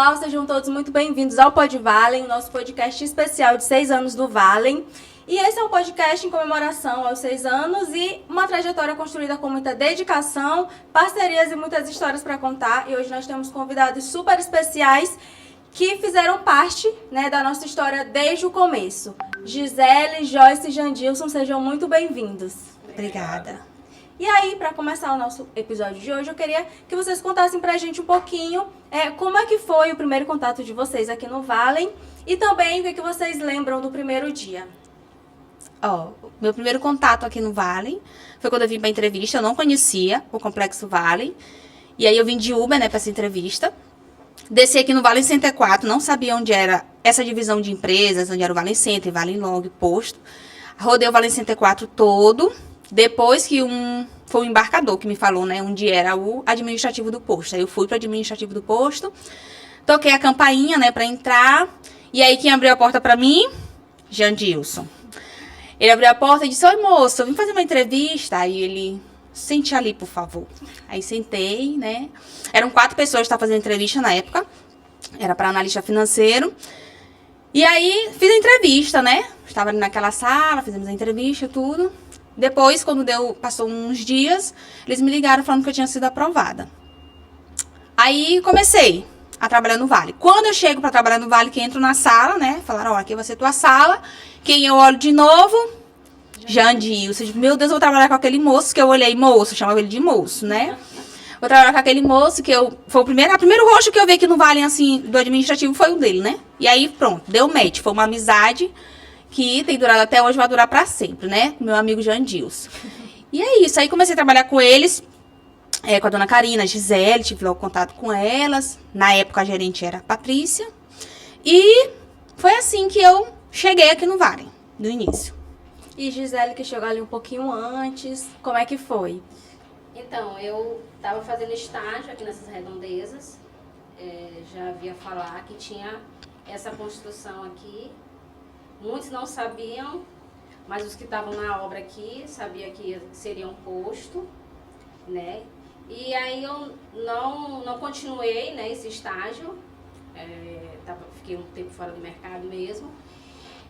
pessoal, sejam todos muito bem-vindos ao Pod Valen, o nosso podcast especial de 6 anos do Valen. E esse é um podcast em comemoração aos 6 anos e uma trajetória construída com muita dedicação, parcerias e muitas histórias para contar. E hoje nós temos convidados super especiais que fizeram parte, da nossa história desde o começo. Gisele, Joyce e Jandilson, sejam muito bem-vindos. Obrigada. E aí, para começar o nosso episódio de hoje, eu queria que vocês contassem pra gente um pouquinho como é que foi o primeiro contato de vocês aqui no Valen e também o que vocês lembram do primeiro dia. Meu primeiro contato aqui no Valen foi quando eu vim pra entrevista. Eu não conhecia o Complexo Valen. E aí eu vim de Uber, pra essa entrevista. Desci aqui no Valen Center 4, não sabia onde era essa divisão de empresas, onde era o Valen Center, Valen Long, posto. Rodei o Valen Center 4 todo. Depois que foi um embarcador que me falou, onde era o administrativo do posto. Aí eu fui para o administrativo do posto, toquei a campainha, para entrar. E aí quem abriu a porta para mim? Jandilson. Ele abriu a porta e disse: "Oi, moço, eu vim fazer uma entrevista." Aí ele: "Sente ali, por favor." Aí sentei, Eram 4 pessoas que estavam fazendo entrevista na época. Era para analista financeiro. E aí fiz a entrevista, Estava ali naquela sala, fizemos a entrevista e tudo. Depois, quando passou uns dias, eles me ligaram falando que eu tinha sido aprovada. Aí comecei a trabalhar no Vale. Quando eu chego para trabalhar no Vale, que entro na sala, falaram: aqui vai ser tua sala. Quem eu olho de novo? Jandilson. Meu Deus, eu vou trabalhar com aquele moço que eu olhei, moço, chamava ele de moço, Vou trabalhar com aquele moço que foi o primeiro rosto que eu vi aqui no Vale, assim, do administrativo, foi o dele, E aí, pronto, deu match. Foi uma amizade que tem durado até hoje, vai durar pra sempre, Meu amigo Jandilson. E é isso, aí comecei a trabalhar com eles, com a dona Karina, a Gisele, tive logo contato com elas. Na época a gerente era a Patrícia. E foi assim que eu cheguei aqui no Vale, no início. E Gisele, que chegou ali um pouquinho antes, como é que foi? Então, eu estava fazendo estágio aqui nessas redondezas, já havia falar que tinha essa construção aqui. Muitos não sabiam, mas os que estavam na obra aqui sabiam que seria um posto, E aí eu não continuei, esse estágio, fiquei um tempo fora do mercado mesmo.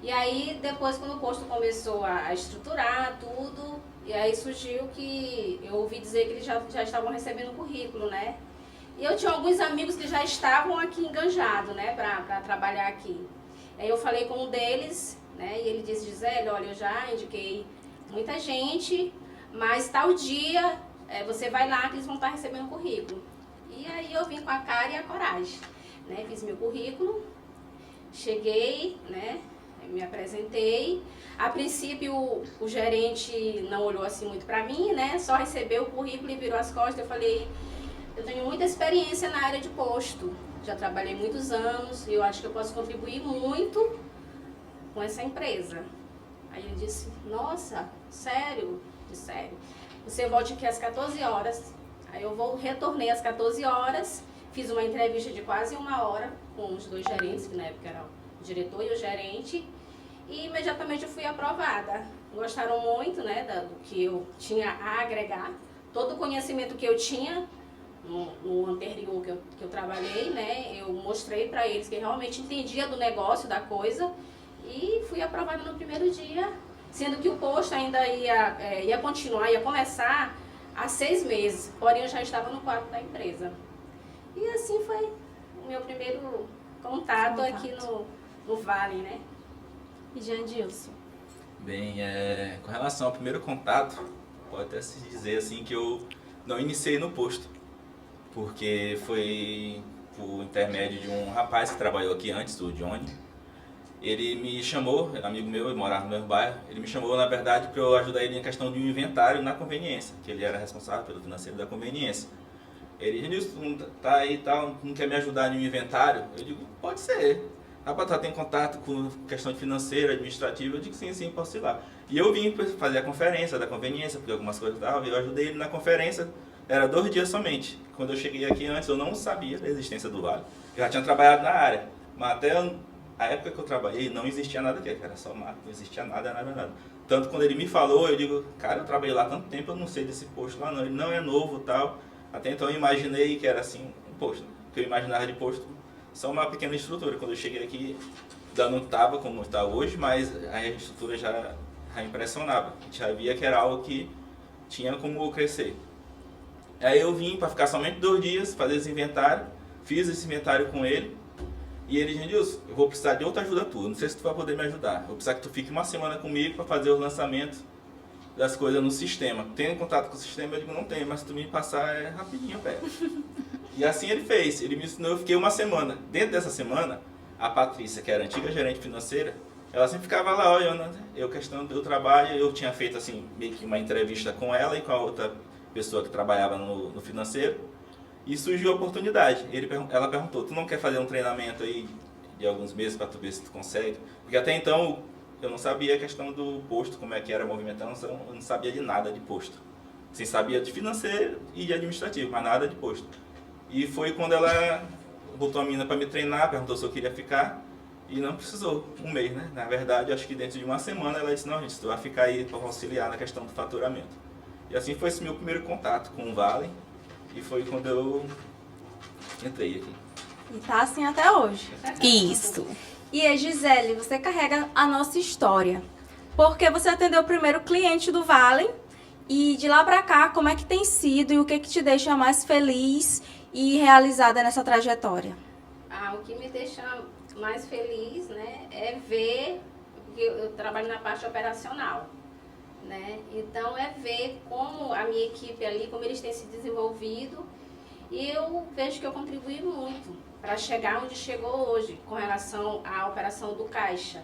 E aí depois, quando o posto começou a estruturar tudo, e aí surgiu que eu ouvi dizer que eles já estavam recebendo currículo, E eu tinha alguns amigos que já estavam aqui enganjados, para trabalhar aqui. Aí eu falei com um deles, e ele disse: "Gisele, olha, eu já indiquei muita gente, mas tal dia você vai lá que eles vão estar recebendo currículo." E aí eu vim com a cara e a coragem, Fiz meu currículo, cheguei, me apresentei. A princípio o gerente não olhou assim muito para mim, Só recebeu o currículo e virou as costas. Eu falei: "Eu tenho muita experiência na área de posto. Já trabalhei muitos anos e eu acho que eu posso contribuir muito com essa empresa." Aí ele disse: "Nossa, sério?" Eu disse: "Sério. Você volte aqui às 14 horas. Aí eu retornei às 14 horas, fiz uma entrevista de quase 1 hora com os 2 gerentes, que na época era o diretor e o gerente, e imediatamente eu fui aprovada. Gostaram muito, do que eu tinha a agregar, todo o conhecimento que eu tinha no anterior que eu trabalhei, Eu mostrei para eles que realmente entendia do negócio, da coisa, e fui aprovada no primeiro dia, sendo que o posto ainda ia continuar, ia começar há 6 meses, porém eu já estava no quadro da empresa. E assim foi o meu primeiro contato aqui no Vale, E Jandilson? Bem, com relação ao primeiro contato, pode até se dizer assim que eu não iniciei no posto, porque foi por intermédio de um rapaz que trabalhou aqui antes, o Johnny. Ele me chamou, amigo meu, ele morava no meu bairro, ele me chamou, na verdade, para eu ajudar ele em questão de um inventário na conveniência, que ele era responsável pelo financeiro da conveniência. Ele: "Janilson, tá aí e tal, não quer me ajudar em um inventário?" Eu digo: "Pode ser. Rapaz, tu tem contato com questão de financeira, administrativa?" Eu digo: "Sim, posso ir lá." E eu vim fazer a conferência da conveniência, porque algumas coisas estavam, e eu ajudei ele na conferência. Era 2 dias somente. Quando eu cheguei aqui antes, eu não sabia da existência do Vale. Eu já tinha trabalhado na área, mas até a época que eu trabalhei, não existia nada aqui, era só mato, não existia nada. Tanto quando ele me falou, eu digo: "Cara, eu trabalhei lá há tanto tempo, eu não sei desse posto lá não, ele não é novo e tal." Até então eu imaginei que era assim, um posto, que eu imaginava de posto só uma pequena estrutura. Quando eu cheguei aqui, ainda não estava como está hoje, mas a estrutura já impressionava. A gente já via que era algo que tinha como crescer. Aí eu vim para ficar somente 2 dias, fazer esse inventário, fiz esse inventário com ele, e ele disse: Gilson, eu vou precisar de outra ajuda tua, não sei se tu vai poder me ajudar. Eu vou precisar que tu fique uma semana comigo para fazer os lançamentos das coisas no sistema. Tem contato com o sistema? Eu digo: não tenho, mas se tu me passar é rapidinho, pega. E assim ele fez, ele me ensinou, eu fiquei uma semana. Dentro dessa semana, a Patrícia, que era a antiga gerente financeira, ela sempre ficava lá olhando, eu questão do trabalho, eu tinha feito assim, meio que uma entrevista com ela e com a outra pessoa que trabalhava no financeiro, e surgiu a oportunidade. Ela perguntou: tu não quer fazer um treinamento aí de alguns meses para tu ver se tu consegue? Porque até então eu não sabia a questão do posto, como é que era a movimentação, eu não sabia de nada de posto. Sim, sabia de financeiro e de administrativo, mas nada de posto. E foi quando ela botou a menina para me treinar, perguntou se eu queria ficar, e não precisou, 1 mês, né? Na verdade, acho que dentro de uma semana ela disse: não, gente, tu vai ficar aí para auxiliar na questão do faturamento. E assim foi esse meu primeiro contato com o Vale, e foi quando eu entrei aqui. E tá assim até hoje. Isso. E a Gisele, você carrega a nossa história, porque você atendeu o primeiro cliente do Vale, e de lá pra cá, como é que tem sido e o que te deixa mais feliz e realizada nessa trajetória? O que me deixa mais feliz, né, é ver, porque eu trabalho na parte operacional, né? Então é ver como a minha equipe ali, como eles têm se desenvolvido, e eu vejo que eu contribuí muito para chegar onde chegou hoje com relação à operação do caixa,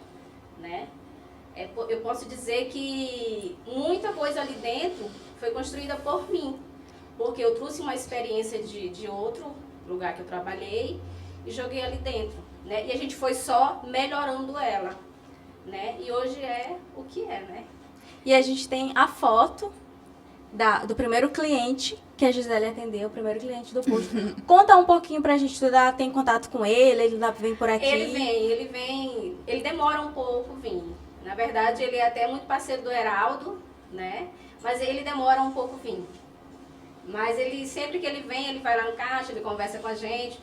né? Eu posso dizer que muita coisa ali dentro foi construída por mim, porque eu trouxe uma experiência de outro lugar que eu trabalhei e joguei ali dentro, né? E a gente foi só melhorando ela, né? E hoje é o que é, né? E a gente tem a foto do primeiro cliente que a Gisele atendeu, o primeiro cliente do posto. Conta um pouquinho pra gente, tu tem contato com ele vem por aqui? Ele vem, ele demora um pouco vir. Na verdade, ele é até muito parceiro do Heraldo, né? Mas ele demora um pouco vir. Mas ele, sempre que ele vem, ele vai lá no caixa, ele conversa com a gente.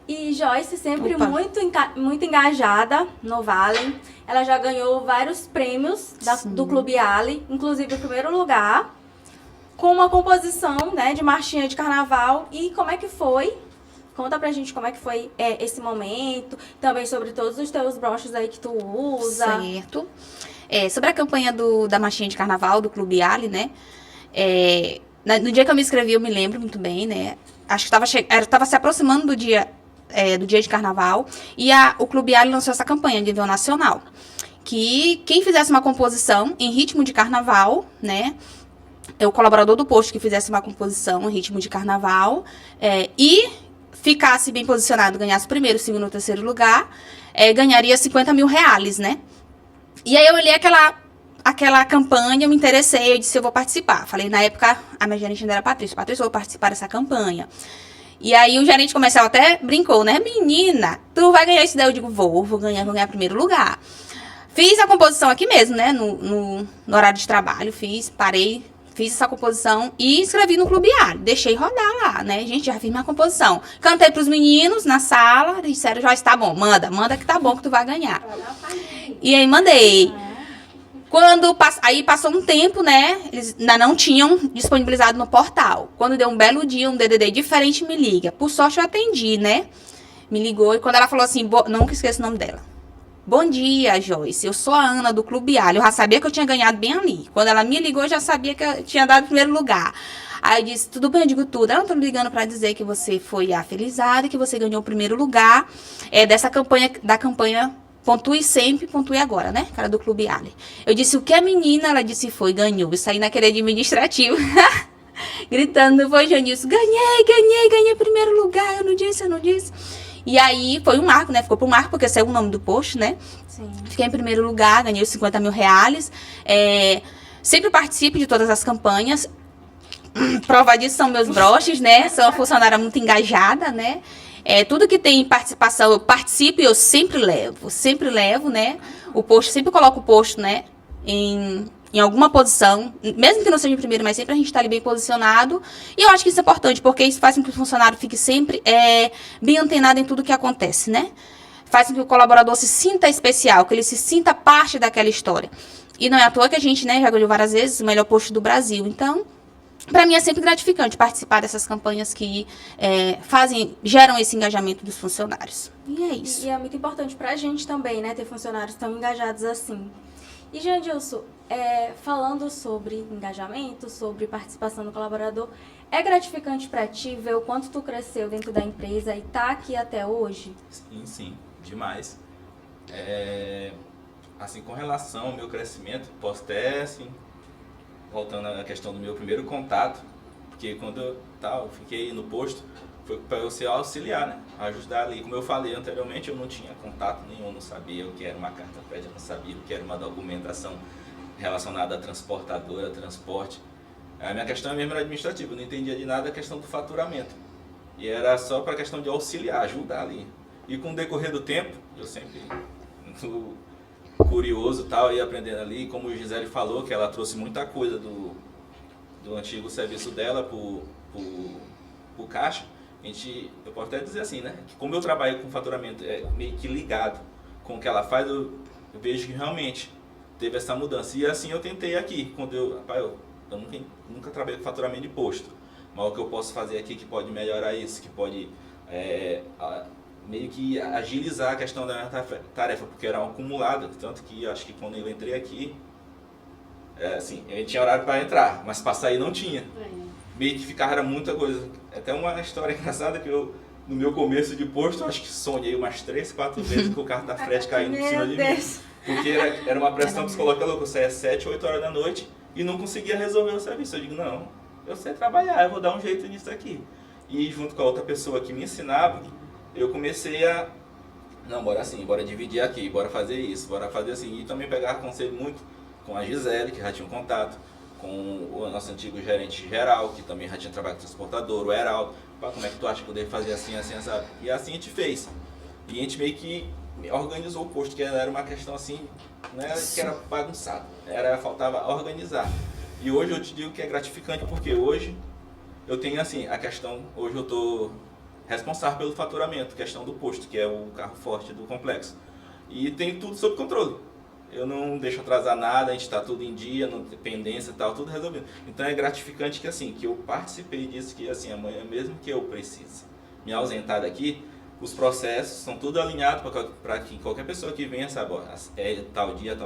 E Joyce sempre Opa. muito engajada no Vale. Ela já ganhou vários prêmios do Clube Ali, inclusive o primeiro lugar, com uma composição, né, de marchinha de carnaval. E como é que foi? Conta pra gente como é que foi esse momento, também sobre todos os teus broches aí que tu usa. Certo. Sobre a campanha da marchinha de carnaval do Clube Ali, né? No dia que eu me inscrevi, eu me lembro muito bem, né? Acho que estava se aproximando do dia de carnaval, e o Clube Ali lançou essa campanha de nível nacional, que quem fizesse uma composição em ritmo de carnaval, né? O colaborador do posto que fizesse uma composição em ritmo de carnaval e ficasse bem posicionado, ganhasse o primeiro, segundo ou terceiro lugar, ganharia 50 mil reais, né? E aí eu olhei aquela campanha, eu me interessei, eu disse: eu vou participar. Falei, na época, a minha gerente ainda era Patrícia, eu vou participar dessa campanha. E aí o gerente comercial até brincou, né? Menina, tu vai ganhar isso daí? Eu digo: vou ganhar primeiro lugar. Fiz a composição aqui mesmo, né? No horário de trabalho, fiz essa composição e escrevi no Clube Ali. Deixei rodar lá, né? Gente, já fiz minha composição. Cantei pros meninos na sala, disseram: Joyce, tá bom, manda que tá bom que tu vai ganhar. E aí mandei. Aí passou um tempo, né? Eles ainda não tinham disponibilizado no portal. Quando deu um belo dia, um DDD diferente me liga. Por sorte eu atendi, né? Me ligou e quando ela falou assim, nunca esqueço o nome dela: bom dia, Joyce, eu sou a Ana do Clube Ali. Eu já sabia que eu tinha ganhado bem ali. Quando ela me ligou, eu já sabia que eu tinha dado o primeiro lugar. Aí eu disse: tudo bem, eu digo tudo. Ela não tá me ligando pra dizer que você foi a felizada, que você ganhou o primeiro lugar dessa campanha, da campanha Pontue Sempre, Pontue Agora, né? Cara do Clube Ali. Eu disse: o que a menina? Ela disse: ganhou. Eu saí naquele administrativo, gritando: foi, Janilson, ganhei primeiro lugar. Eu não disse. E aí foi um marco, né? Ficou pro marco, porque saiu o nome do post, né? Sim. Fiquei em primeiro lugar, ganhei os 50 mil reais. Sempre participo de todas as campanhas. Prova disso são meus broches, né? Sou uma funcionária muito engajada, né? Tudo que tem participação, eu participo e eu sempre levo, né? O post, sempre coloco o post, né? Em em alguma posição, mesmo que não seja em primeiro, mas sempre a gente está ali bem posicionado. E eu acho que isso é importante, porque isso faz com que o funcionário fique sempre bem antenado em tudo que acontece, né? Faz com que o colaborador se sinta especial, que ele se sinta parte daquela história. E não é à toa que a gente, né, já ganhou várias vezes o melhor posto do Brasil. Então, para mim é sempre gratificante participar dessas campanhas que geram esse engajamento dos funcionários. E é isso. E é muito importante para a gente também, né, ter funcionários tão engajados assim. E, Jandilson, falando sobre engajamento, sobre participação do colaborador, é gratificante para ti ver o quanto tu cresceu dentro da empresa e tá aqui até hoje? Sim, demais. Assim, com relação ao meu crescimento, posso até, assim, voltando à questão do meu primeiro contato, porque quando eu fiquei no posto, foi para eu ser auxiliar, né? Ajudar ali. Como eu falei anteriormente, eu não tinha contato nenhum, não sabia o que era uma carta-crédito, não sabia o que era uma documentação relacionada à transportadora, transporte. A minha questão mesmo era administrativa, eu não entendia de nada a questão do faturamento. E era só para a questão de auxiliar, ajudar ali. E com o decorrer do tempo, eu sempre muito curioso e tal, ia aprendendo ali, como o Gisele falou, que ela trouxe muita coisa do antigo serviço dela pro caixa. Eu posso até dizer assim, né, que como eu trabalho com faturamento meio que ligado com o que ela faz, eu vejo que realmente teve essa mudança. E assim eu tentei aqui, quando eu nunca trabalhei com faturamento de posto, mas o que eu posso fazer aqui que pode melhorar isso, que pode meio que agilizar a questão da minha tarefa, porque era um acumulado, tanto que acho que quando eu entrei aqui, assim, eu tinha horário para entrar, mas para sair não tinha. Meio que ficava muita coisa. Até uma história engraçada que eu, no meu começo de posto, acho que sonhei umas 3, 4 vezes com o carro da frete caindo em cima de mim. Porque era uma pressão psicológica louca, eu saía às 7, 8 horas da noite e não conseguia resolver o serviço. Eu digo, não, eu sei trabalhar, eu vou dar um jeito nisso aqui. E junto com a outra pessoa que me ensinava, eu comecei a, não, bora assim, bora dividir aqui, bora fazer isso, bora fazer assim. E também pegar conselho muito com a Gisele, que já tinha um contato, com o nosso antigo gerente geral, que também já tinha trabalhado com transportador, o Heraldo. Como é que tu acha que eu devo fazer assim, assim, sabe? E assim a gente fez. E a gente meio que organizou o posto, que era uma questão assim, não era que era bagunçado, faltava organizar. E hoje eu te digo que é gratificante, porque hoje eu tenho assim, a questão, hoje eu estou responsável pelo faturamento, questão do posto, que é o carro forte do complexo. E tem tudo sob controle. Eu não deixo atrasar nada, a gente está tudo em dia, não tem pendência e tal, tudo resolvido. Então é gratificante que assim, que eu participei disso, que assim, amanhã mesmo que eu precise me ausentar daqui, os processos são tudo alinhados para que qualquer pessoa que venha saiba, tal dia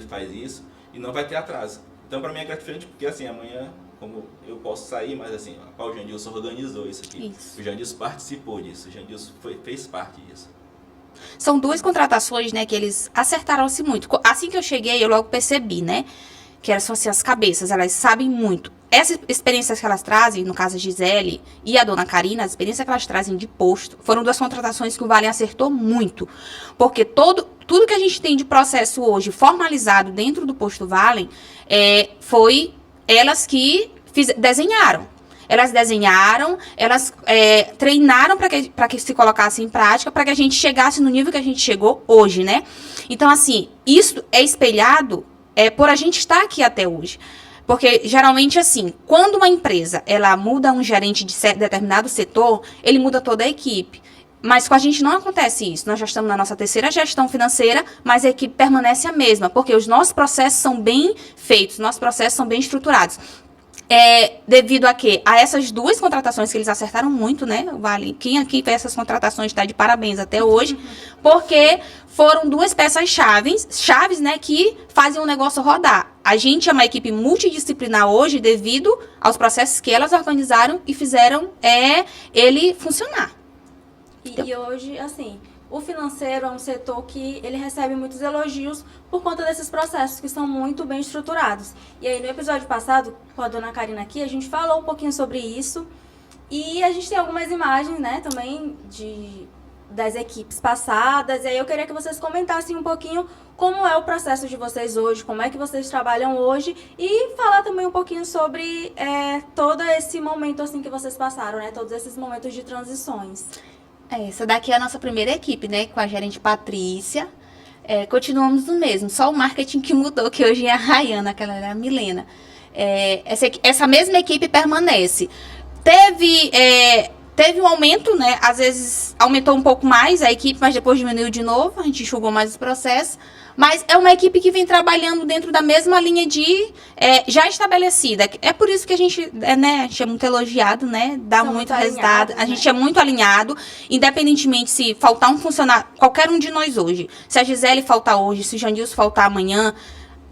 faz isso e não vai ter atraso. Então para mim é gratificante porque assim, amanhã, como eu posso sair, mas assim, o Jandilson organizou isso aqui. Isso. O Jandilson participou disso, o Jandilson fez parte disso. São 2 contratações, né, que eles acertaram-se muito. Assim que eu cheguei, eu logo percebi, né, que são assim, as cabeças, elas sabem muito. Essa experiência que elas trazem, no caso a Gisele e a dona Karina, a experiência que elas trazem de posto, foram 2 contratações que o Vale acertou muito. Porque tudo que a gente tem de processo hoje formalizado dentro do posto Vale, foi elas que desenharam. Elas desenharam, elas treinaram para que se colocasse em prática, para que a gente chegasse no nível que a gente chegou hoje, né? Então, assim, isso é espelhado por a gente estar aqui até hoje. Porque, geralmente, assim, quando uma empresa ela muda um gerente de determinado setor, ele muda toda a equipe. Mas com a gente não acontece isso. Nós já estamos na nossa 3ª gestão financeira, mas a equipe permanece a mesma, porque os nossos processos são bem feitos, nossos processos são bem estruturados. Devido a quê? A essas 2 contratações que eles acertaram muito, né? Vale. Quem aqui fez essas contratações está de parabéns até hoje, porque foram 2 peças chaves, né, que fazem o negócio rodar. A gente é uma equipe multidisciplinar hoje devido aos processos que elas organizaram e fizeram ele funcionar. E hoje, assim, o financeiro é um setor que ele recebe muitos elogios por conta desses processos que são muito bem estruturados. E aí, no episódio passado, com a dona Karina aqui, a gente falou um pouquinho sobre isso. E a gente tem algumas imagens, né, também das equipes passadas. E aí eu queria que vocês comentassem um pouquinho como é o processo de vocês hoje, como é que vocês trabalham hoje. E falar também um pouquinho sobre todo esse momento assim que vocês passaram, né, todos esses momentos de transições. Essa daqui é a nossa primeira equipe, né? Com a gerente Patrícia. Continuamos no mesmo, só o marketing que mudou, que hoje é a Rayana, aquela era a Milena. Essa mesma equipe permanece. Teve um aumento, né? Às vezes aumentou um pouco mais a equipe, mas depois diminuiu de novo, a gente enxugou mais os processos. Mas é uma equipe que vem trabalhando dentro da mesma linha já estabelecida. É por isso que a gente é muito elogiado, né? Dá São muito muito resultado. alinhados, A gente é muito alinhado, independentemente se faltar um funcionário, qualquer um de nós hoje. Se a Gisele faltar hoje, se o Jandilson faltar amanhã,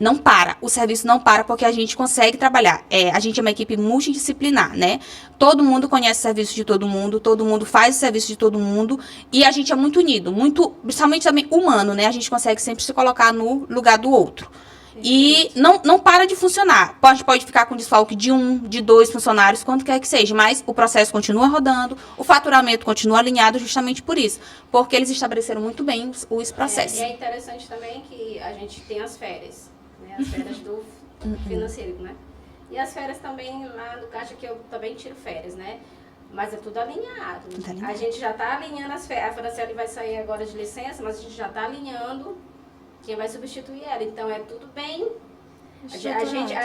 não para. O serviço não para porque a gente consegue trabalhar. A gente é uma equipe multidisciplinar, né? Todo mundo conhece o serviço de todo mundo faz o serviço de todo mundo e a gente é muito unido, principalmente também humano, né? A gente consegue sempre se colocar no lugar do outro. E não para de funcionar. Pode ficar com desfalque de 1, de 2 funcionários, quanto quer que seja, mas o processo continua rodando, o faturamento continua alinhado justamente por isso, porque eles estabeleceram muito bem os processos. E é interessante também que a gente tem as férias. As férias do financeiro, né? E as férias também lá no Caixa, que eu também tiro férias, né? Mas é tudo alinhado. A gente já está alinhando as férias. A Franciele vai sair agora de licença, mas a gente já está alinhando quem vai substituir ela. Então é tudo bem. A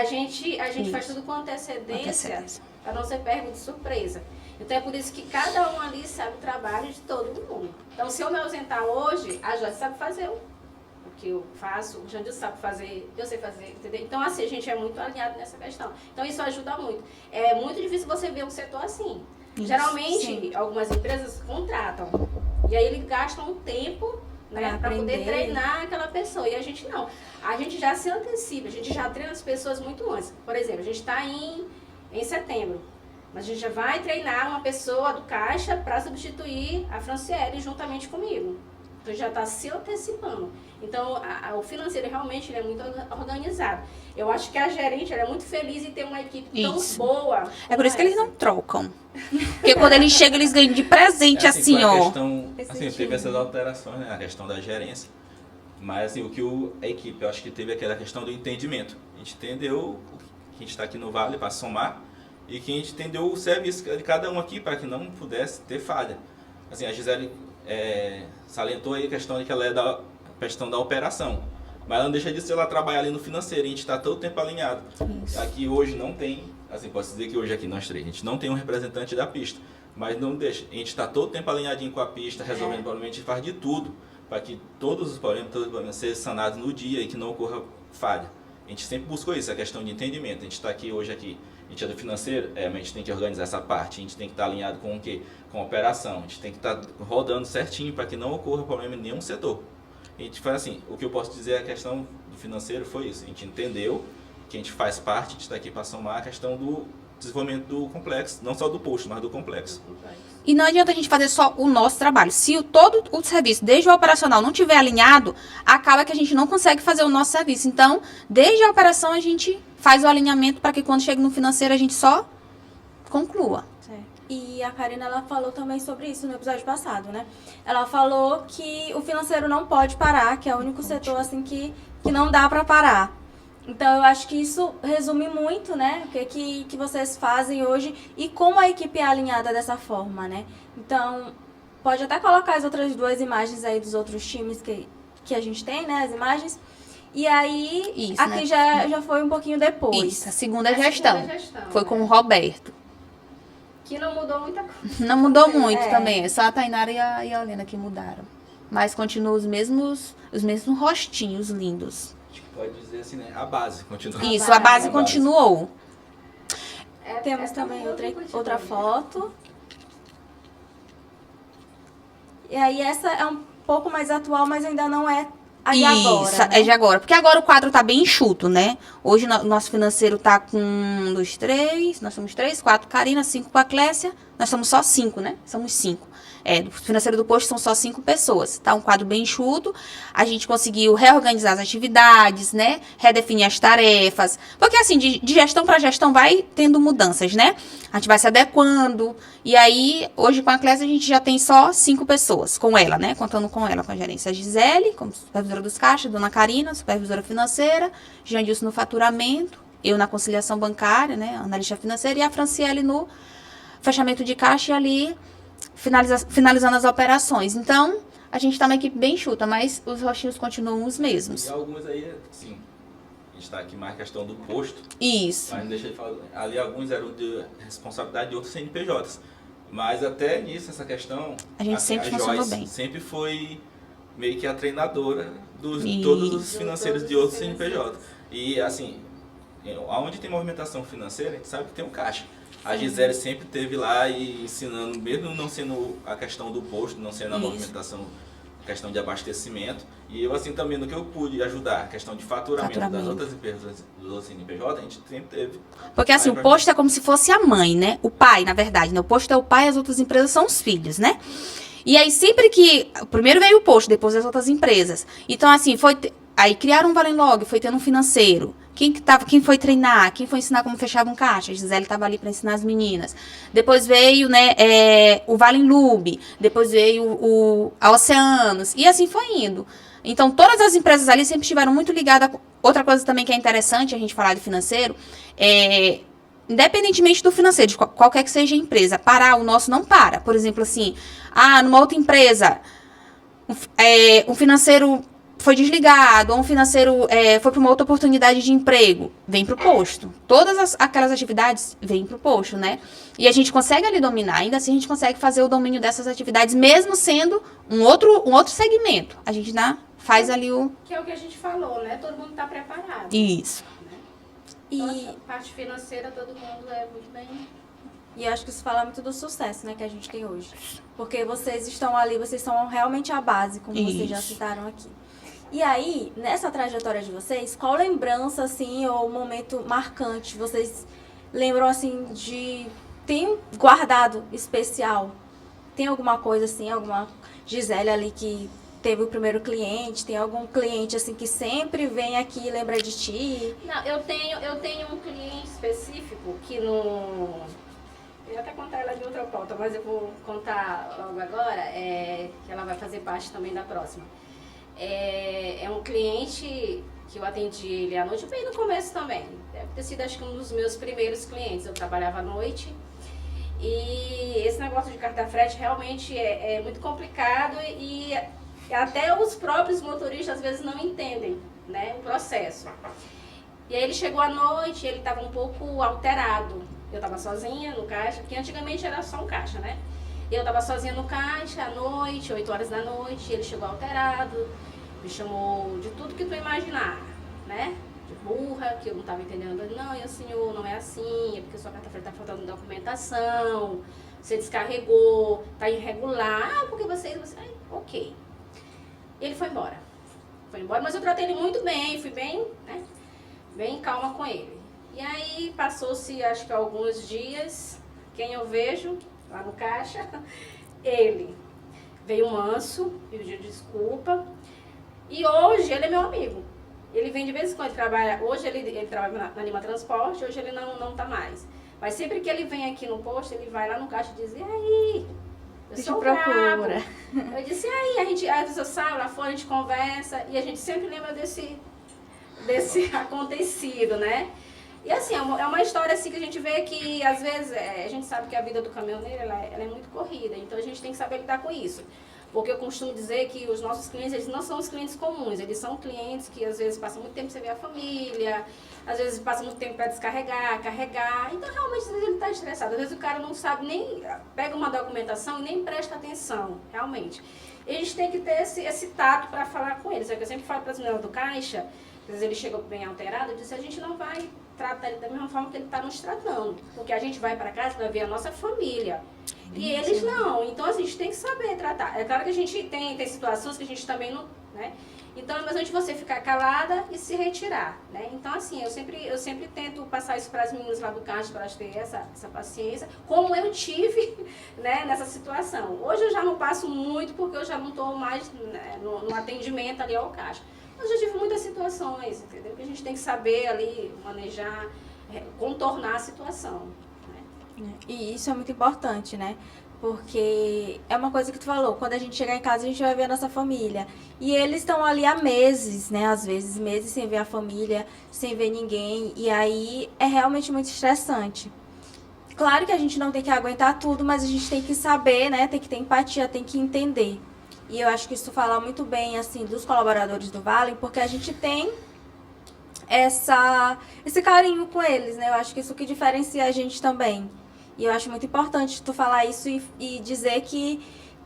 gente faz tudo com antecedência para não ser pego de surpresa. Então é por isso que cada um ali sabe o trabalho de todo mundo. Então se eu me ausentar hoje, a Joyce sabe fazer o que eu faço, o Jandilson sabe fazer, eu sei fazer, entendeu? Então, assim, a gente é muito alinhado nessa questão. Então, isso ajuda muito. É muito difícil você ver um setor assim. Isso, geralmente, sim. Algumas empresas contratam. E aí, eles gastam um tempo, né, para poder treinar aquela pessoa. E a gente não. A gente já se antecipa, a gente já treina as pessoas muito antes. Por exemplo, a gente está em setembro. Mas a gente já vai treinar uma pessoa do Caixa para substituir a Franciele juntamente comigo. Então, já está se antecipando. Então, o financeiro realmente ele é muito organizado. Eu acho que a gerente ela é muito feliz em ter uma equipe tão boa. É por isso que eles não trocam. Porque quando eles chegam, eles ganham de presente, assim, ó. Questão, assim, teve essas alterações, né? A questão da gerência. Mas, assim, a equipe, eu acho que teve aquela questão do entendimento. A gente entendeu que a gente está aqui no Vale para somar e que a gente entendeu o serviço de cada um aqui para que não pudesse ter falha. Assim, a Gisele salientou aí a questão de que ela é da questão da operação, mas ela não deixa de ser, ela trabalha ali no financeiro, e a gente está todo o tempo alinhado. Isso. Aqui hoje não tem, assim, posso dizer que hoje aqui nós três, a gente não tem um representante da pista, mas não deixa, a gente está todo o tempo alinhadinho com a pista, resolvendo problemas, a gente faz de tudo para que todos os problemas sejam sanados no dia e que não ocorra falha. A gente sempre buscou isso, a questão de entendimento. A gente está aqui hoje aqui, a gente é do financeiro, mas a gente tem que organizar essa parte, a gente tem que estar alinhado com o quê? Com a operação, a gente tem que estar rodando certinho para que não ocorra problema em nenhum setor. A gente faz assim, o que eu posso dizer, a questão do financeiro foi isso, a gente entendeu que a gente faz parte, a gente está aqui para somar a questão do desenvolvimento do complexo, não só do posto, mas do complexo. E não adianta a gente fazer só o nosso trabalho. Se todo o serviço, desde o operacional, não estiver alinhado, acaba que a gente não consegue fazer o nosso serviço. Então, desde a operação, a gente faz o alinhamento para que quando chega no financeiro, a gente só conclua. E a Karina, ela falou também sobre isso no episódio passado, né? Ela falou que o financeiro não pode parar, que é o único setor, assim, que não dá para parar. Então, eu acho que isso resume muito, né? O que vocês fazem hoje e como a equipe é alinhada dessa forma, né? Então, pode até colocar as outras 2 imagens aí dos outros times que a gente tem, né? As imagens. E aí, isso, aqui, né? já foi um pouquinho depois. Isso, a segunda gestão. Foi com o Roberto. Que não mudou muita coisa. Não mudou muito também. É só a Tainara e a Helena que mudaram. Mas continuam os mesmos rostinhos lindos. Pode dizer assim, né? A base continua. Isso, a base continuou. Temos também outra foto. E aí essa é um pouco mais atual, mas ainda não é a de agora, Isso, né? é de agora. Porque agora o quadro tá bem enxuto, né? Hoje o nosso financeiro tá com 1, 2, 3. Nós somos 3, 4 Karina, 5 com a Clécia. Nós somos só 5, né? Somos 5. Do financeiro do posto são só 5 pessoas. Tá um quadro bem enxuto. A gente conseguiu reorganizar as atividades, né? Redefinir as tarefas. Porque assim, de gestão para gestão vai tendo mudanças, né? A gente vai se adequando. E aí, hoje com a Clésia, a gente já tem só 5 pessoas com ela, né? Contando com ela, com a gerência. A Gisele, como supervisora dos caixas, Dona Karina, supervisora financeira, Jandilson no faturamento, eu na conciliação bancária, né? Analista financeira, e a Franciele no fechamento de caixa e ali finalizando as operações. Então, A gente tá uma equipe bem enxuta, mas os rostinhos continuam os E mesmos. alguns aí, sim, a gente está aqui mais questão do posto, Isso. mas não deixa de falar, ali alguns eram de responsabilidade de outros CNPJs. Mas até nisso, essa questão, A gente assim, sempre a funcionou Joyce bem. sempre foi meio que a treinadora de Isso. todos os financeiros Todos de os outros financeiros. CNPJ. E assim, aonde tem movimentação financeira, a gente sabe que tem um caixa. A Gisele sempre esteve lá e ensinando, mesmo não sendo a questão do posto, não sendo a Isso. movimentação, questão de abastecimento. E eu assim também, no que eu pude ajudar, a questão de faturamento das outras empresas, dos outros CNPJ, a gente sempre teve. Porque assim, o posto é como se fosse a mãe, né? O pai, na verdade, né? O posto é o pai, as outras empresas são os filhos, né? E aí, sempre que... Primeiro veio o posto, depois as outras empresas. Então, assim, aí criaram um Valenlog, foi tendo um financeiro. Quem foi treinar? Quem foi ensinar como fechava um caixa? A Gisele estava ali para ensinar as meninas. Depois veio, né, o Valenlube. Depois veio a Oceanos. E assim foi indo. Então, todas as empresas ali sempre estiveram muito ligadas. Outra coisa também que é interessante a gente falar de financeiro independentemente do financeiro, de qualquer que seja a empresa, parar, o nosso não para. Por exemplo, assim, numa outra empresa, um financeiro foi desligado, ou um financeiro foi para uma outra oportunidade de emprego, vem para o posto. Todas aquelas atividades vêm para o posto, né? E a gente consegue ali dominar, ainda assim a gente consegue fazer o domínio dessas atividades, mesmo sendo um outro segmento. A gente faz ali o... Que é o que a gente falou, né? Todo mundo está preparado. Isso. E a parte financeira, todo mundo é muito bem... E acho que isso fala muito do sucesso, né, que a gente tem hoje. Porque vocês estão ali, vocês são realmente a base, como vocês já citaram aqui. E aí, nessa trajetória de vocês, qual lembrança, assim, ou momento marcante vocês lembram, assim, tem guardado especial? Tem alguma coisa, assim, alguma Gisele ali que teve o primeiro cliente? Tem algum cliente, assim, que sempre vem aqui e lembra de ti? Não, eu tenho um cliente específico que não... Eu ia até contar ela de outra pauta, mas eu vou contar logo agora, que ela vai fazer parte também da próxima. É um cliente que eu atendi ele à noite, bem no começo também. Deve ter sido, acho que, um dos meus primeiros clientes. Eu trabalhava à noite e esse negócio de carta frete realmente é muito complicado e até os próprios motoristas às vezes não entendem, né, o processo. E aí ele chegou à noite e ele estava um pouco alterado. Eu estava sozinha no caixa, porque antigamente era só um caixa, né? Eu estava sozinha no caixa à noite, 8 horas da noite, e ele chegou alterado, me chamou de tudo que tu imaginar, né? De burra, que eu não estava entendendo. Não, senhor, não é assim, é porque sua carta frete está faltando documentação, você descarregou, está irregular, porque você... ok. E ele foi embora. Foi embora, mas eu tratei ele muito bem, fui bem, né? Bem calma com ele. E aí passou-se, acho que alguns dias, quem eu vejo lá no caixa, ele veio manso, pediu desculpa, e hoje ele é meu amigo. Ele vem de vez em quando, hoje ele trabalha na Lima Transporte, hoje ele não tá mais. Mas sempre que ele vem aqui no posto, ele vai lá no caixa e diz, e aí? Eu sou brabo. Eu disse, e aí? Às vezes eu saio lá fora, a gente conversa, e a gente sempre lembra desse acontecido, né? E assim, é uma história assim que a gente vê que, às vezes, a gente sabe que a vida do caminhoneiro ela é muito corrida, então a gente tem que saber lidar com isso. Porque eu costumo dizer que os nossos clientes, eles não são os clientes comuns, eles são clientes que às vezes passam muito tempo sem ver a família, às vezes passam muito tempo para descarregar, carregar, então realmente às vezes ele está estressado, às vezes o cara não sabe nem, pega uma documentação e nem presta atenção, realmente. E a gente tem que ter esse tato para falar com eles, é o que eu sempre falo para as meninas do caixa, às vezes ele chega bem alterado, eu disse, a gente não vai tratar ele da mesma forma que ele está nos tratando, porque a gente vai para casa para ver a nossa família. E eles não, então a gente tem que saber tratar. É claro que a gente tem situações que a gente também não, né? Então é mais antes você ficar calada e se retirar, né? Então assim, eu sempre tento passar isso para as meninas lá do caixa, para elas terem essa paciência, como eu tive, né, nessa situação. Hoje eu já não passo muito, porque eu já não estou mais, né, no atendimento ali ao caixa. Mas eu tive muitas situações, entendeu? Que a gente tem que saber ali manejar, contornar a situação. E isso é muito importante, né? Porque é uma coisa que tu falou, quando a gente chegar em casa a gente vai ver a nossa família. E eles estão ali há meses, né? Às vezes meses sem ver a família, sem ver ninguém. E aí é realmente muito estressante. Claro que a gente não tem que aguentar tudo, mas a gente tem que saber, né? Tem que ter empatia, tem que entender. E eu acho que isso fala muito bem, assim, dos colaboradores do Vale, porque a gente tem esse carinho com eles, né? Eu acho que isso que diferencia a gente também. E eu acho muito importante tu falar isso e dizer que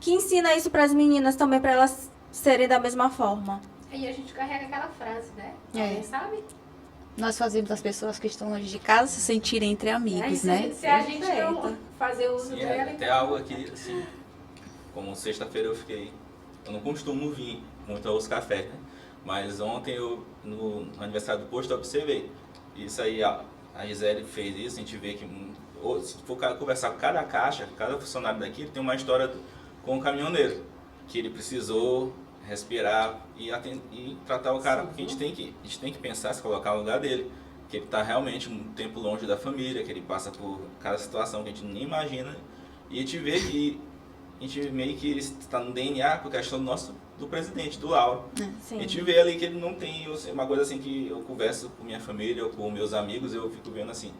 ensina isso para as meninas também, para elas serem da mesma forma. Aí a gente carrega aquela frase, né? É. Alguém sabe? Nós fazemos as pessoas que estão longe de casa se sentirem entre amigos, Aí, né? se a gente não Perfeito. fazer uso Sim, dela, até algo aqui, assim, como sexta-feira eu não costumo vir muito aos cafés, né? Mas ontem no aniversário do posto eu observei. Isso aí, a Gisele fez isso, a gente vê que se for conversar com cada caixa, cada funcionário daqui, ele tem uma história com o caminhoneiro, que ele precisou respirar e tratar o cara, porque a gente tem que pensar, se colocar no lugar dele, que ele está realmente um tempo longe da família, que ele passa por cada situação que a gente nem imagina, e a gente vê que a gente meio que está no DNA por questão do presidente, do Lauro. Sim. A gente vê ali que ele não tem, uma coisa assim que eu converso com minha família ou com meus amigos, eu fico vendo assim,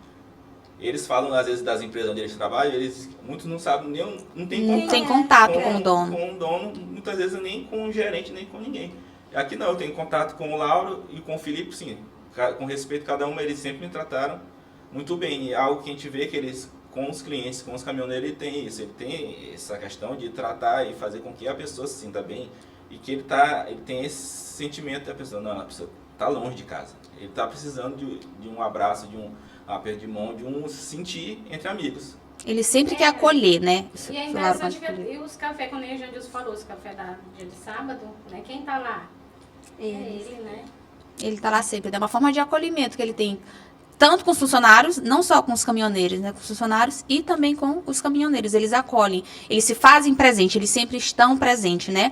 eles falam às vezes das empresas onde eles trabalham, muitos não sabem, não tem Não tem contato com o dono. Com o dono, muitas vezes nem com o gerente, nem com ninguém. Aqui não, eu tenho contato com o Lauro e com o Felipe, sim, com respeito a cada um, eles sempre me trataram muito bem. E algo que a gente vê que eles, com os clientes, com os caminhoneiros, ele tem isso, ele tem essa questão de tratar e fazer com que a pessoa se sinta bem e que ele tem esse sentimento da pessoa, não, a pessoa está longe de casa, ele está precisando de um abraço, de um aperto de mão, de um se sentir entre amigos. Ele sempre quer acolher, né? E é interessante que os cafés, quando o Jandilson falou, os cafés da dia de sábado, né? Quem tá lá? É ele, né? Ele tá lá sempre. É uma forma de acolhimento que ele tem, tanto com os funcionários, não só com os caminhoneiros, né? Com os funcionários e também com os caminhoneiros. Eles acolhem, eles se fazem presente, eles sempre estão presentes, né?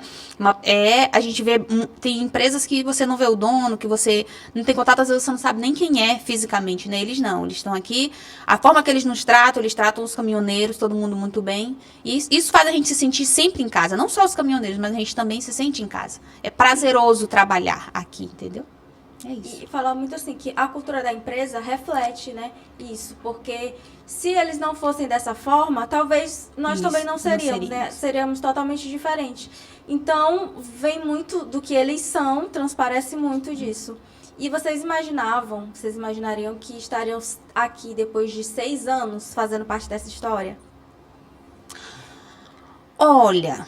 A gente vê, tem empresas que você não vê o dono, que você não tem contato, às vezes você não sabe nem quem é fisicamente, né? Eles não, eles estão aqui, a forma que eles nos tratam, eles tratam os caminhoneiros, todo mundo muito bem. E isso faz a gente se sentir sempre em casa, não só os caminhoneiros, mas a gente também se sente em casa. É prazeroso trabalhar aqui, entendeu? É isso. E falar muito assim, que a cultura da empresa reflete, né, isso, porque se eles não fossem dessa forma, talvez nós Isso, também não seríamos, né, seríamos totalmente diferentes. Então, vem muito do que eles são, transparece muito disso. E vocês imaginariam que estariam aqui depois de 6 anos fazendo parte dessa história? Olha,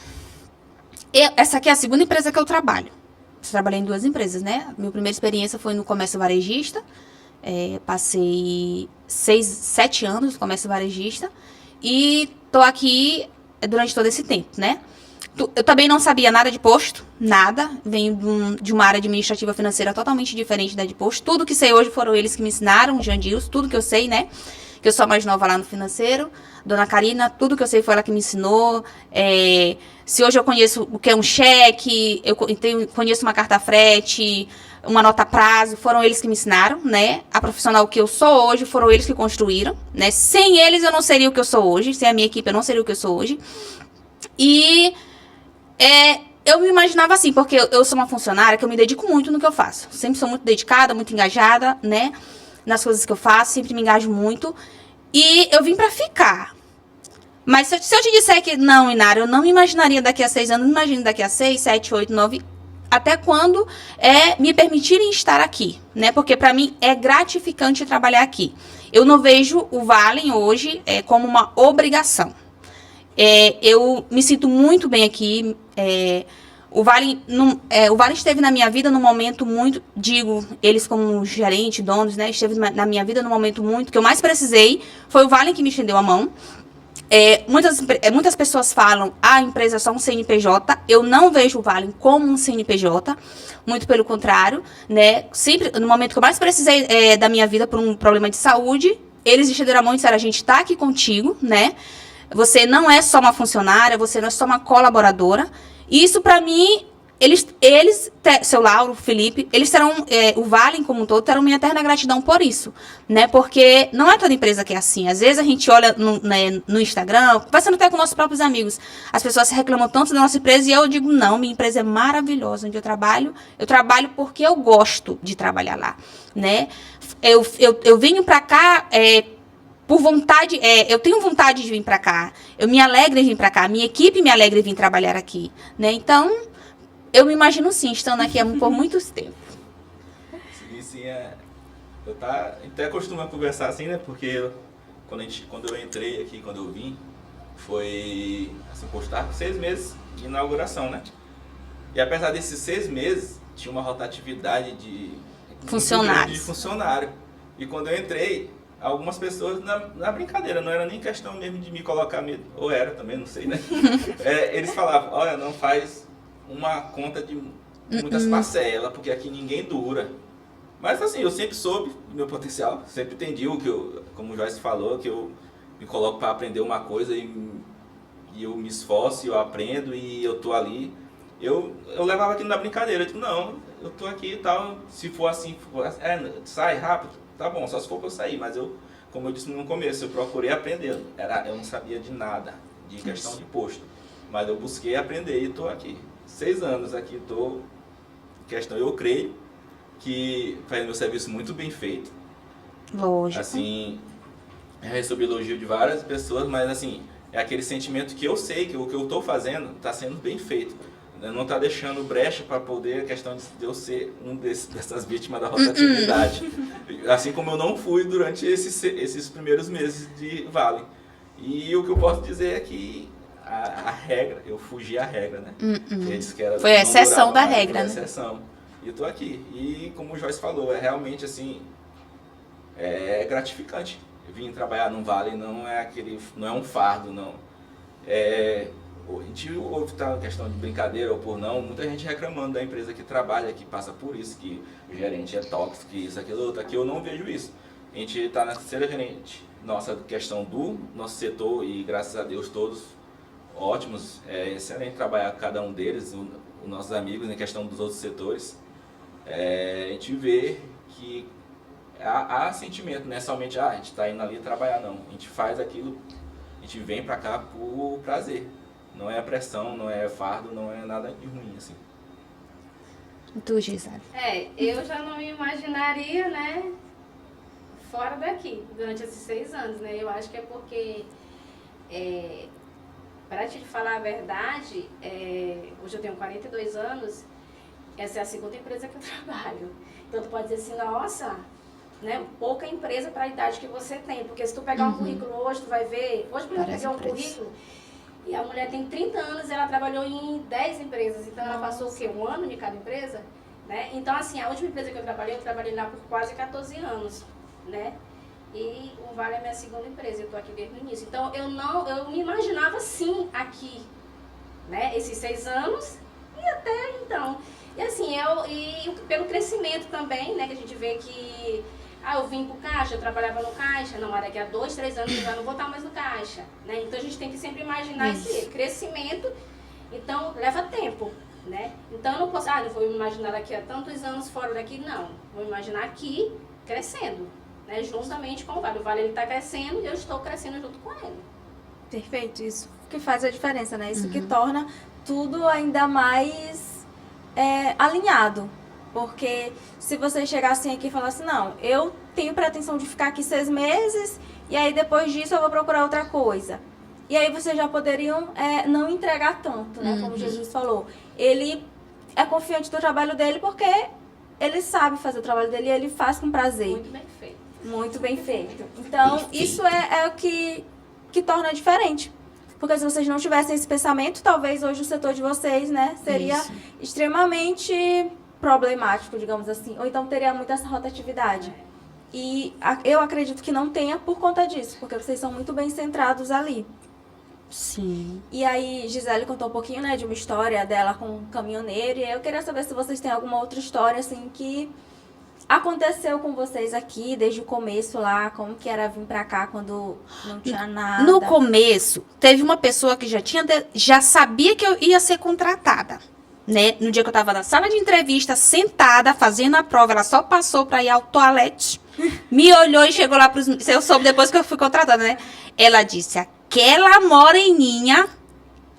essa aqui é a segunda empresa que eu trabalho. Trabalhei em 2 empresas, né? Minha primeira experiência foi no comércio varejista. Passei 7 anos no comércio varejista. E tô aqui durante todo esse tempo, né? Eu também não sabia nada de posto, nada. Venho de uma área administrativa financeira totalmente diferente da de posto. Tudo que sei hoje foram eles que me ensinaram, o Jandilson, tudo que eu sei, né? Que eu sou a mais nova lá no financeiro. Dona Karina, tudo que eu sei foi ela que me ensinou. Se hoje eu conheço o que é um cheque, eu conheço uma carta frete, uma nota prazo, foram eles que me ensinaram, né? A profissional que eu sou hoje foram eles que construíram, né? Sem eles eu não seria o que eu sou hoje, sem a minha equipe eu não seria o que eu sou hoje. E eu me imaginava assim, porque eu sou uma funcionária que eu me dedico muito no que eu faço. Sempre sou muito dedicada, muito engajada, né? Nas coisas que eu faço, sempre me engajo muito. E eu vim pra ficar. Mas se eu te disser que não, Inara, eu não me imaginaria daqui a 6 anos, não me imagino daqui a 6, 7, 8, 9, até quando me permitirem estar aqui, né? Porque pra mim é gratificante trabalhar aqui. Eu não vejo o Vale hoje como uma obrigação. Eu me sinto muito bem aqui. O Vale esteve na minha vida num momento muito, digo, eles como gerente, donos, né? Esteve na minha vida num momento muito, que eu mais precisei, foi o Vale que me estendeu a mão. Muitas pessoas falam, a empresa é só um CNPJ. Eu não vejo o Vale como um CNPJ, muito pelo contrário, né? Sempre, no momento que eu mais precisei da minha vida por um problema de saúde, eles estenderam a mão e disseram, a gente está aqui contigo, né? Você não é só uma funcionária, você não é só uma colaboradora. Isso, pra mim, seu Lauro, Felipe, eles terão, o Vale como um todo, terão minha eterna gratidão por isso, né? Porque não é toda empresa que é assim. Às vezes a gente olha no Instagram, conversando até com nossos próprios amigos, as pessoas se reclamam tanto da nossa empresa e eu digo, não, minha empresa é maravilhosa. Onde eu trabalho porque eu gosto de trabalhar lá, né? Eu venho pra cá por vontade, eu tenho vontade de vir para cá, eu me alegro em vir para cá, minha equipe me alegra em vir trabalhar aqui, né? Então, eu me imagino sim, estando aqui por muito tempo. Sim, eu até costumo conversar assim, né? Porque quando eu entrei aqui, quando eu vim, foi assim, postar 6 meses de inauguração, né? E apesar desses 6 meses, tinha uma rotatividade de funcionário. E quando eu entrei, algumas pessoas, na brincadeira, não era nem questão mesmo de me colocar medo, ou era também, não sei, né? Eles falavam, olha, não faz uma conta de muitas parcelas, porque aqui ninguém dura. Mas assim, eu sempre soube do meu potencial, sempre entendi como o Joyce falou, que eu me coloco para aprender uma coisa e eu me esforço, eu aprendo e eu tô ali. Eu levava aquilo na brincadeira, eu digo, não, eu tô aqui e tal, se for assim, sai rápido, tá bom, só se for pra eu sair, mas como eu disse no começo, eu procurei aprender, eu não sabia de nada, de questão de posto, mas eu busquei aprender e tô aqui, 6 anos aqui, eu creio que faz meu serviço muito bem feito. Lógico. Assim, eu recebi elogio de várias pessoas, mas assim, é aquele sentimento que eu sei que o que eu tô fazendo tá sendo bem feito. Não está deixando brecha para poder, a questão de eu ser dessas vítimas da rotatividade. Assim como eu não fui durante esses primeiros meses de Vale. E o que eu posso dizer é que a regra, eu fugi a regra, né? Eles que foi a exceção da regra, né? Exceção. E eu estou aqui. E como o Joyce falou, é realmente assim, é gratificante. Vir trabalhar num Vale não é um fardo, não. A gente ouve a questão de brincadeira ou por não, muita gente reclamando da empresa que trabalha, que passa por isso, que o gerente é tóxico, que isso, aquilo, outro. Aqui eu não vejo isso. A gente está na terceira gerente, nossa questão do nosso setor e graças a Deus todos ótimos. É excelente trabalhar com cada um deles, os nossos amigos, em questão dos outros setores. A gente vê que há sentimento, não é somente a gente está indo ali trabalhar, não. A gente faz aquilo, a gente vem para cá por prazer. Não é pressão, não é fardo, não é nada de ruim, assim. E tu, Gisele? Eu já não me imaginaria, né, fora daqui, durante esses 6 anos, né? Eu acho que é porque, para te falar a verdade, hoje eu tenho 42 anos, essa é a 2ª empresa que eu trabalho. Então, tu pode dizer assim, nossa, né, pouca empresa para a idade que você tem. Porque se tu pegar um currículo hoje, tu vai ver... Hoje, por exemplo, eu peguei um currículo... E a mulher tem 30 anos e ela trabalhou em 10 empresas. Então, ela passou o quê? 1 ano de cada empresa? Né? Então, assim, a última empresa que eu trabalhei lá por quase 14 anos. Né? E o Vale é a minha 2ª empresa. Eu estou aqui desde o início. Então, eu me imaginava sim aqui. Né? Esses 6 anos e até então. E assim, pelo crescimento também, né? Que a gente vê que... eu vim pro caixa, eu trabalhava no caixa, não, mas daqui a 2, 3 anos eu já não vou estar mais no caixa, né? Então a gente tem que sempre imaginar esse crescimento, então leva tempo, né? Então eu não posso, não vou me imaginar daqui a tantos anos fora daqui, não. Vou imaginar aqui crescendo, né? Juntamente com o Vale. O Vale ele tá crescendo e eu estou crescendo junto com ele. Perfeito, isso que faz a diferença, né? Isso que torna tudo ainda mais alinhado. Porque se você chegar assim aqui e falar assim, não, eu tenho pretensão de ficar aqui 6 meses e aí depois disso eu vou procurar outra coisa. E aí vocês já poderiam não entregar tanto, né? Como Jesus falou. Ele é confiante do trabalho dele porque ele sabe fazer o trabalho dele e ele faz com prazer. Muito bem feito. Muito bem feito. Então, isso é o que torna diferente. Porque se vocês não tivessem esse pensamento, talvez hoje o setor de vocês, né, seria extremamente... problemático, digamos assim, ou então teria muita essa rotatividade. E eu acredito que não tenha por conta disso, porque vocês são muito bem centrados ali. Sim. E aí, Gisele contou um pouquinho, né, de uma história dela com um caminhoneiro, e eu queria saber se vocês têm alguma outra história, assim, que aconteceu com vocês aqui, desde o começo lá, como que era vir pra cá quando não tinha nada. No começo, teve uma pessoa que já sabia que eu ia ser contratada. Né? No dia que eu tava na sala de entrevista, sentada, fazendo a prova, ela só passou pra ir ao toalete, me olhou e chegou lá pros... Eu soube depois que eu fui contratada, né? Ela disse, aquela moreninha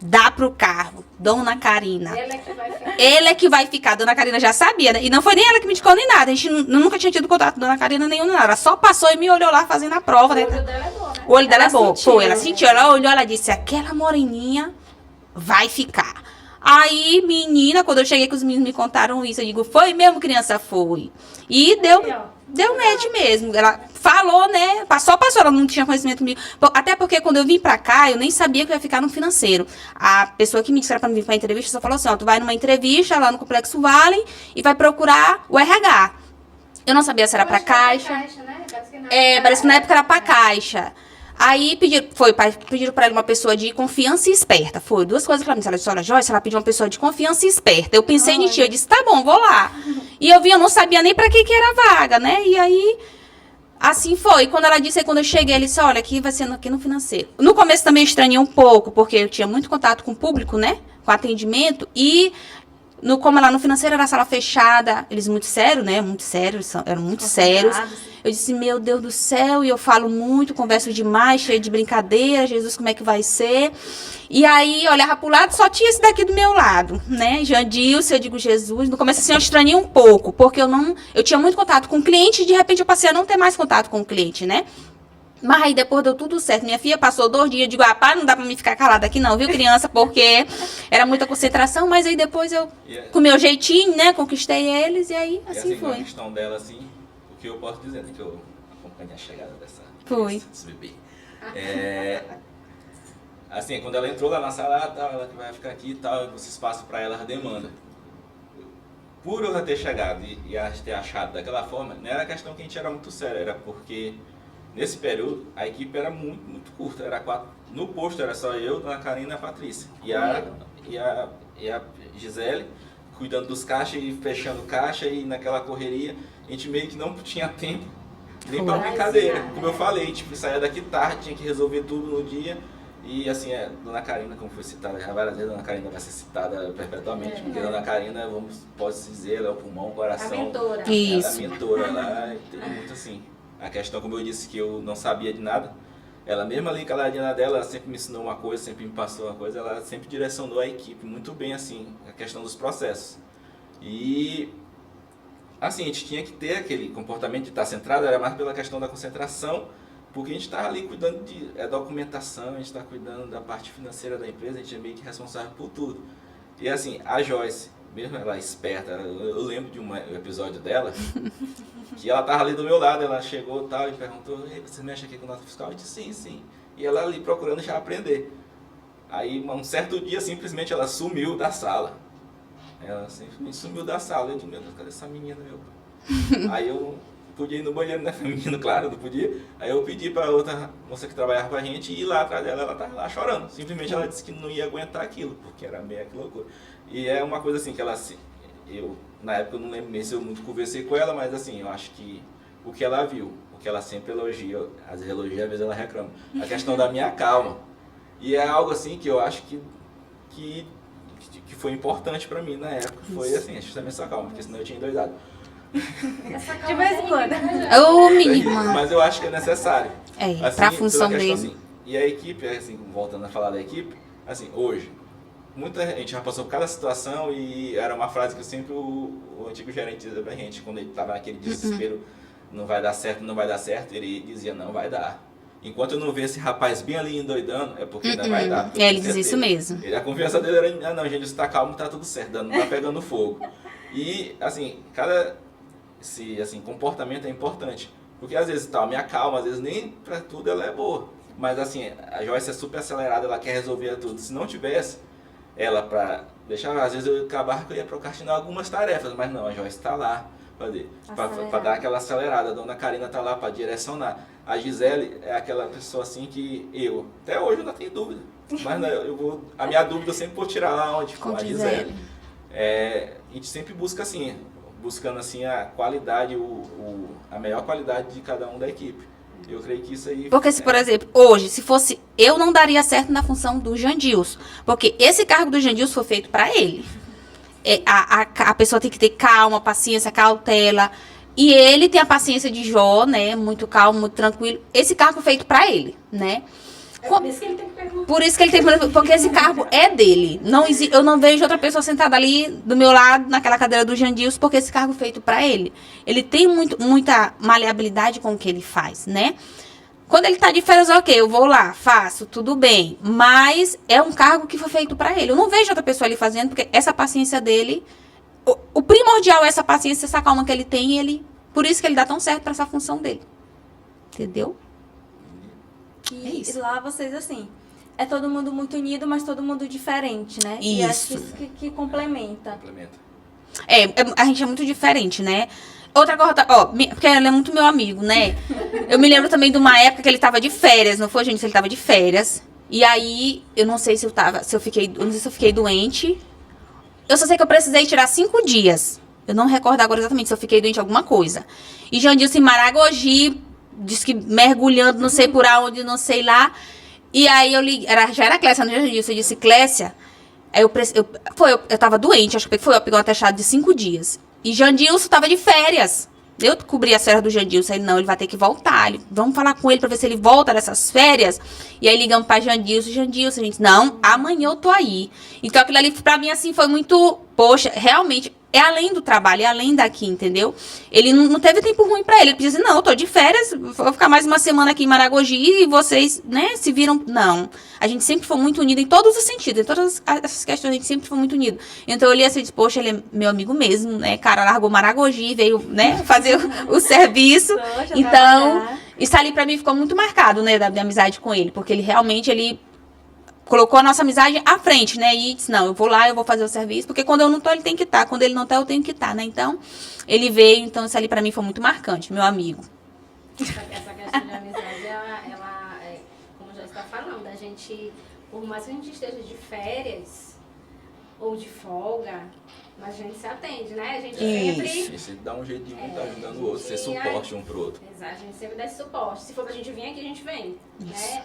dá pro carro, Dona Karina. Ela é que vai ficar. Ela é que vai ficar, Dona Karina já sabia, né? E não foi nem ela que me indicou nem nada, a gente nunca tinha tido contato com Dona Karina nenhum, nada. Ela só passou e me olhou lá fazendo a prova, né? O olho dela é bom. O olho dela é bom. sentiu, Ela sentiu, ela olhou, ela disse, aquela moreninha vai ficar. Aí, menina, quando eu cheguei que os meninos me contaram isso, eu digo, foi mesmo, criança? Foi. E deu match mesmo. Ela falou, né? Passou, ela não tinha conhecimento comigo. Até porque quando eu vim pra cá, eu nem sabia que eu ia ficar no financeiro. A pessoa que me disse pra mim vir pra entrevista só falou assim, ó, tu vai numa entrevista lá no Complexo Vale e vai procurar o RH. Eu não sabia se era pra caixa. Né? Parece que na época era pra caixa. Aí pediram pra ela uma pessoa de confiança e esperta. Foi duas coisas que ela me disse. Ela disse, olha, Joyce, ela pediu uma pessoa de confiança e esperta. Eu pensei em ti, eu disse, tá bom, vou lá. E eu não sabia nem pra que era a vaga, né? E aí, assim foi. Quando ela disse, quando eu cheguei, ela disse, olha, aqui vai ser aqui no financeiro. No começo também estranhei um pouco, porque eu tinha muito contato com o público, né? Com atendimento. E como lá no financeiro era sala fechada, eles muito sérios, né? Muito sérios, eram muito sérios. Eu disse, meu Deus do céu, e eu falo muito, converso demais, cheio de brincadeira, Jesus, como é que vai ser? E aí, olhava pro lado, só tinha esse daqui do meu lado, né? Jandilson, eu digo, Jesus. No começo, assim, eu estranhei um pouco, porque eu tinha muito contato com o cliente, e de repente eu passei a não ter mais contato com o cliente, né? Mas aí depois deu tudo certo. Minha filha passou 2 dias, eu digo, pai, não dá pra me ficar calada aqui não, viu, criança? Porque era muita concentração, mas aí depois eu, com o meu jeitinho, né, conquistei eles e aí, assim foi. A questão dela, assim, o que eu posso dizer, né, que eu acompanhei a chegada desse bebê. Assim, quando ela entrou lá na sala, tal, ela que vai ficar aqui e tal, esse espaço pra ela demanda. Por eu já ter chegado e ter achado daquela forma, não era questão que a gente era muito sério, era porque nesse período, a equipe era muito, muito curta. Era 4. No posto era só eu, Dona Karina e a Patrícia. E a Gisele, cuidando dos caixas e fechando caixa e naquela correria. A gente meio que não tinha tempo nem pra brincadeira. Como eu falei, tipo, saía daqui tarde, tinha que resolver tudo no dia. E assim, Dona Karina, como foi citada já várias vezes, Dona Karina vai ser citada perpetuamente. Porque Dona Karina, pode-se dizer, ela é o pulmão, o coração. A mentora. Isso. Ela é a mentora lá, e tem muito assim. A questão, como eu disse, que eu não sabia de nada, ela mesma ali, caladinha dela, ela sempre me ensinou uma coisa, sempre me passou uma coisa, ela sempre direcionou a equipe muito bem, assim, a questão dos processos. E, assim, a gente tinha que ter aquele comportamento de estar centrado, era mais pela questão da concentração, porque a gente estava ali cuidando de documentação, a gente está cuidando da parte financeira da empresa, a gente é meio que responsável por tudo. E, assim, a Joyce, mesmo ela esperta, eu lembro de um episódio dela, que ela tava ali do meu lado, ela chegou tal, e perguntou, você mexe aqui com nota fiscal? Eu disse, sim. E ela ali procurando já aprender. Aí, um certo dia, simplesmente, ela sumiu da sala. Ela simplesmente sumiu da sala. Eu disse, meu Deus, cadê essa menina, meu pai? Aí eu podia ir no banheiro, né, feminino, claro, não podia. Aí eu pedi pra outra moça que trabalhava com a gente ir lá atrás dela, ela tava lá chorando. Simplesmente ela disse que não ia aguentar aquilo, porque era meio que loucura. E é uma coisa assim, que ela... na época eu não lembro mesmo se eu muito conversei com ela, mas assim, eu acho que o que ela viu, o que ela sempre elogia, às vezes elogia, às vezes ela reclama, a questão da minha calma. E é algo assim que eu acho que foi importante pra mim na época, foi assim, justamente essa calma, porque senão eu tinha endoidado. De vez em quando. Ô, menina. Mas eu acho que é necessário. Assim, pra função pela questão, dele. assim, e a equipe, assim, voltando a falar da equipe, assim, hoje, muita gente já passou por cada situação e era uma frase que sempre o antigo gerente dizia pra gente, quando ele estava naquele desespero, não vai dar certo, não vai dar certo, ele dizia, não vai dar. Enquanto eu não ver esse rapaz bem ali endoidando, é porque ainda vai dar. Ele diz isso mesmo. A confiança dele era, não, gente, você tá calmo, tá tudo certo, não tá pegando fogo. E, assim, esse comportamento é importante. Porque às vezes a minha calma, às vezes nem pra tudo ela é boa. Mas assim, a Joyce é super acelerada, ela quer resolver tudo. Se não tivesse ela pra deixar, às vezes eu acabava que eu ia procrastinar algumas tarefas, mas não, a Joyce tá lá pra dar aquela acelerada. A Dona Karina tá lá pra direcionar. A Gisele é aquela pessoa assim que até hoje eu não tenho dúvida. Mas né, a minha dúvida eu sempre vou tirar lá onde com a Gisele. A gente sempre busca assim, buscando assim a qualidade, a melhor qualidade de cada um da equipe. Eu creio que isso aí... Porque se, por exemplo, hoje, se fosse eu, não daria certo na função do Jandilson. Porque esse cargo do Jandilson foi feito para ele. A pessoa tem que ter calma, paciência, cautela. E ele tem a paciência de Jó, né? Muito calmo, muito tranquilo. Esse cargo foi feito para ele, né? Por isso que ele tem que perguntar. Por isso que ele tem que perguntar, porque esse cargo é dele. Eu não vejo outra pessoa sentada ali do meu lado, naquela cadeira do Jandilson, porque esse cargo é feito para ele. Ele tem muita maleabilidade com o que ele faz, né? Quando ele tá de férias, ok, eu vou lá, faço, tudo bem. Mas é um cargo que foi feito pra ele. Eu não vejo outra pessoa ali fazendo, porque essa paciência dele... O primordial é essa paciência, essa calma que ele tem, e ele... Por isso que ele dá tão certo pra essa função dele. Entendeu? É E isso. lá vocês, assim, é todo mundo muito unido, mas todo mundo diferente, né? E acho que Isso. isso que complementa. Complementa. A gente é muito diferente, né? Outra coisa, ó, porque ele é muito meu amigo, né? Eu me lembro também de uma época que ele tava de férias, não foi, gente? Ele tava de férias. E aí, eu não sei se eu fiquei doente. Eu só sei que eu precisei tirar 5 dias. Eu não recordo agora exatamente se eu fiquei doente alguma coisa. E Jandilson em Maragogi, disse que mergulhando, não sei por onde, não sei lá. E aí eu liguei, já era Clécia, não Jandilson, eu disse, Clécia, aí eu tava doente, acho que foi, eu peguei um atestado de 5 dias. E Jandilson tava de férias. Eu cobri as férias do Jandilson. Ele, não, ele vai ter que voltar. Vamos falar com ele pra ver se ele volta dessas férias. E aí ligamos pra Jandilson. Jandilson, gente, não, amanhã eu tô aí. Então aquilo ali pra mim, assim, foi muito... Poxa, realmente, é além do trabalho, é além daqui, entendeu? Ele não teve tempo ruim pra ele. Ele disse, não, eu tô de férias, vou ficar mais uma semana aqui em Maragogi e vocês, né, se viram... Não, a gente sempre foi muito unido em todos os sentidos, em todas essas questões a gente sempre foi muito unido. Então eu olhei assim e disse, poxa, ele é meu amigo mesmo, né, cara, largou Maragogi, veio, né, fazer o serviço. Poxa, Então, trabalhar. isso ali pra mim ficou muito marcado, né, da minha amizade com ele, porque ele realmente, ele... colocou a nossa amizade à frente, né? E disse, não, eu vou lá, eu vou fazer o serviço. Porque quando eu não tô, ele tem que estar. Quando ele não tá, eu tenho que estar, né? Então, ele veio. Então, isso ali pra mim foi muito marcante, meu amigo. Essa questão de amizade, ela é, como já está falando, a gente, por mais que a gente esteja de férias ou de folga, mas a gente se atende, né? A gente sempre... E você dá um jeito de um estar ajudando o outro, ser suporte um pro outro. Exato, a gente sempre dá esse suporte. Se for pra gente vir aqui, a gente vem, né?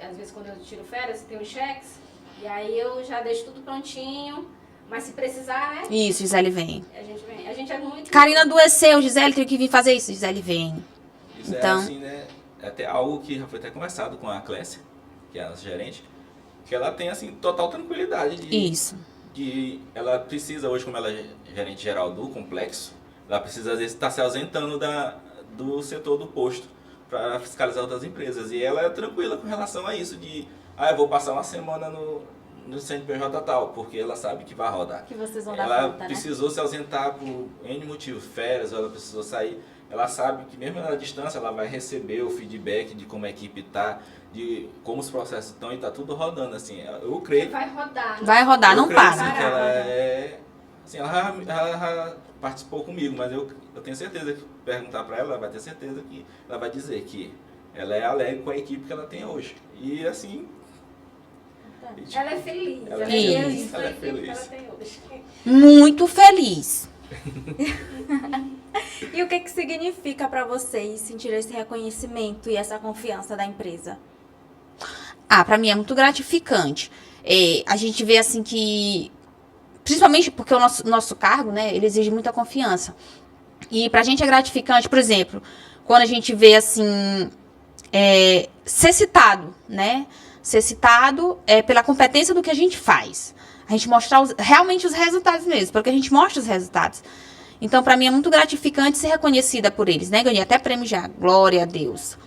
Às vezes quando eu tiro férias, tem os cheques, e aí eu já deixo tudo prontinho, mas se precisar, né? Isso, Gisele vem. A gente vem. A gente é muito... Karina adoeceu, Gisele tem que vir fazer isso. Gisele vem. Isso Então- é assim, né? É até algo que já foi até conversado com a Clécia, que é a nossa gerente, que ela tem, assim, total tranquilidade Isso. de ela precisa, hoje, como ela é gerente geral do complexo, ela precisa, às vezes, estar se ausentando do setor do posto para fiscalizar outras empresas. E ela é tranquila com relação a isso, de, eu vou passar uma semana no CNPJ tal, porque ela sabe que vai rodar. Que vocês vão dar Ela conta, né? precisou se ausentar por N motivos, férias, ou ela precisou sair. Ela sabe que mesmo na distância ela vai receber o feedback de como a equipe tá, de como os processos estão e tá tudo rodando, assim. Eu creio... Vai rodar. né? Vai rodar, eu não creio, para. assim, que ela é... Assim, ela já participou comigo, mas eu tenho certeza que perguntar para ela vai ter certeza que ela vai dizer que ela é alegre com a equipe que ela tem hoje. E assim... Ela é feliz. Ela é feliz, com a ela é equipe que ela feliz. tem hoje. Muito feliz. E o que significa para vocês sentir esse reconhecimento e essa confiança da empresa? Pra mim é muito gratificante. A gente vê assim que... Principalmente porque o nosso cargo, né, ele exige muita confiança. E pra gente é gratificante, por exemplo, quando a gente vê assim... ser citado, né? Ser citado pela competência do que a gente faz. A gente mostrar realmente os resultados mesmo, porque a gente mostra os resultados. Então, pra mim é muito gratificante ser reconhecida por eles, né? Ganhei até prêmio já, glória a Deus.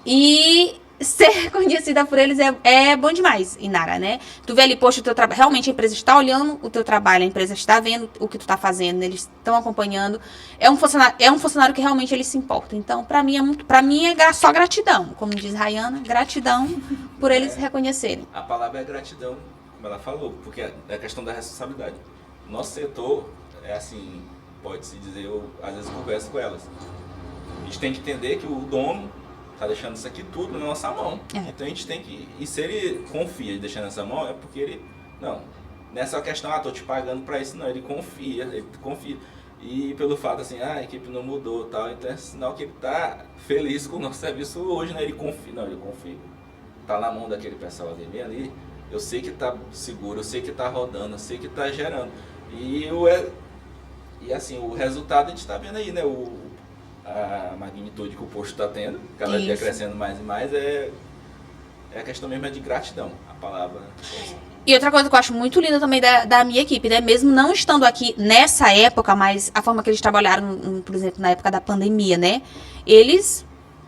E ser reconhecida por eles é bom demais, Inara, né? Tu vê ali, poxa, o teu trabalho, realmente a empresa está olhando o teu trabalho, a empresa está vendo o que tu tá fazendo, eles estão acompanhando. É um funcionário que realmente ele se importa. Então, pra mim é só gratidão, como diz Rayana, gratidão por eles reconhecerem. A palavra é gratidão, como ela falou, porque é a questão da responsabilidade. Nosso setor é assim, pode-se dizer, eu às vezes converso com elas. A gente tem que entender que o dono tá deixando isso aqui tudo na nossa mão. Então a gente tem que... E se ele confia deixando nessa mão, é porque ele... Não é só questão, tô te pagando pra isso, não. Ele confia. E pelo fato assim, a equipe não mudou e tal, então é sinal que ele tá feliz com o nosso serviço hoje, né? Ele confia. Não, ele confia. Tá na mão daquele pessoal ali. Eu sei que tá seguro, eu sei que tá rodando, eu sei que tá gerando. E assim, o resultado a gente tá vendo aí, né? A magnitude que o posto está tendo, cada dia crescendo mais e mais, é a questão mesmo de gratidão, a palavra. E outra coisa que eu acho muito linda também da minha equipe, né? Mesmo não estando aqui nessa época, mas a forma que eles trabalharam, por exemplo, na época da pandemia, né? Eles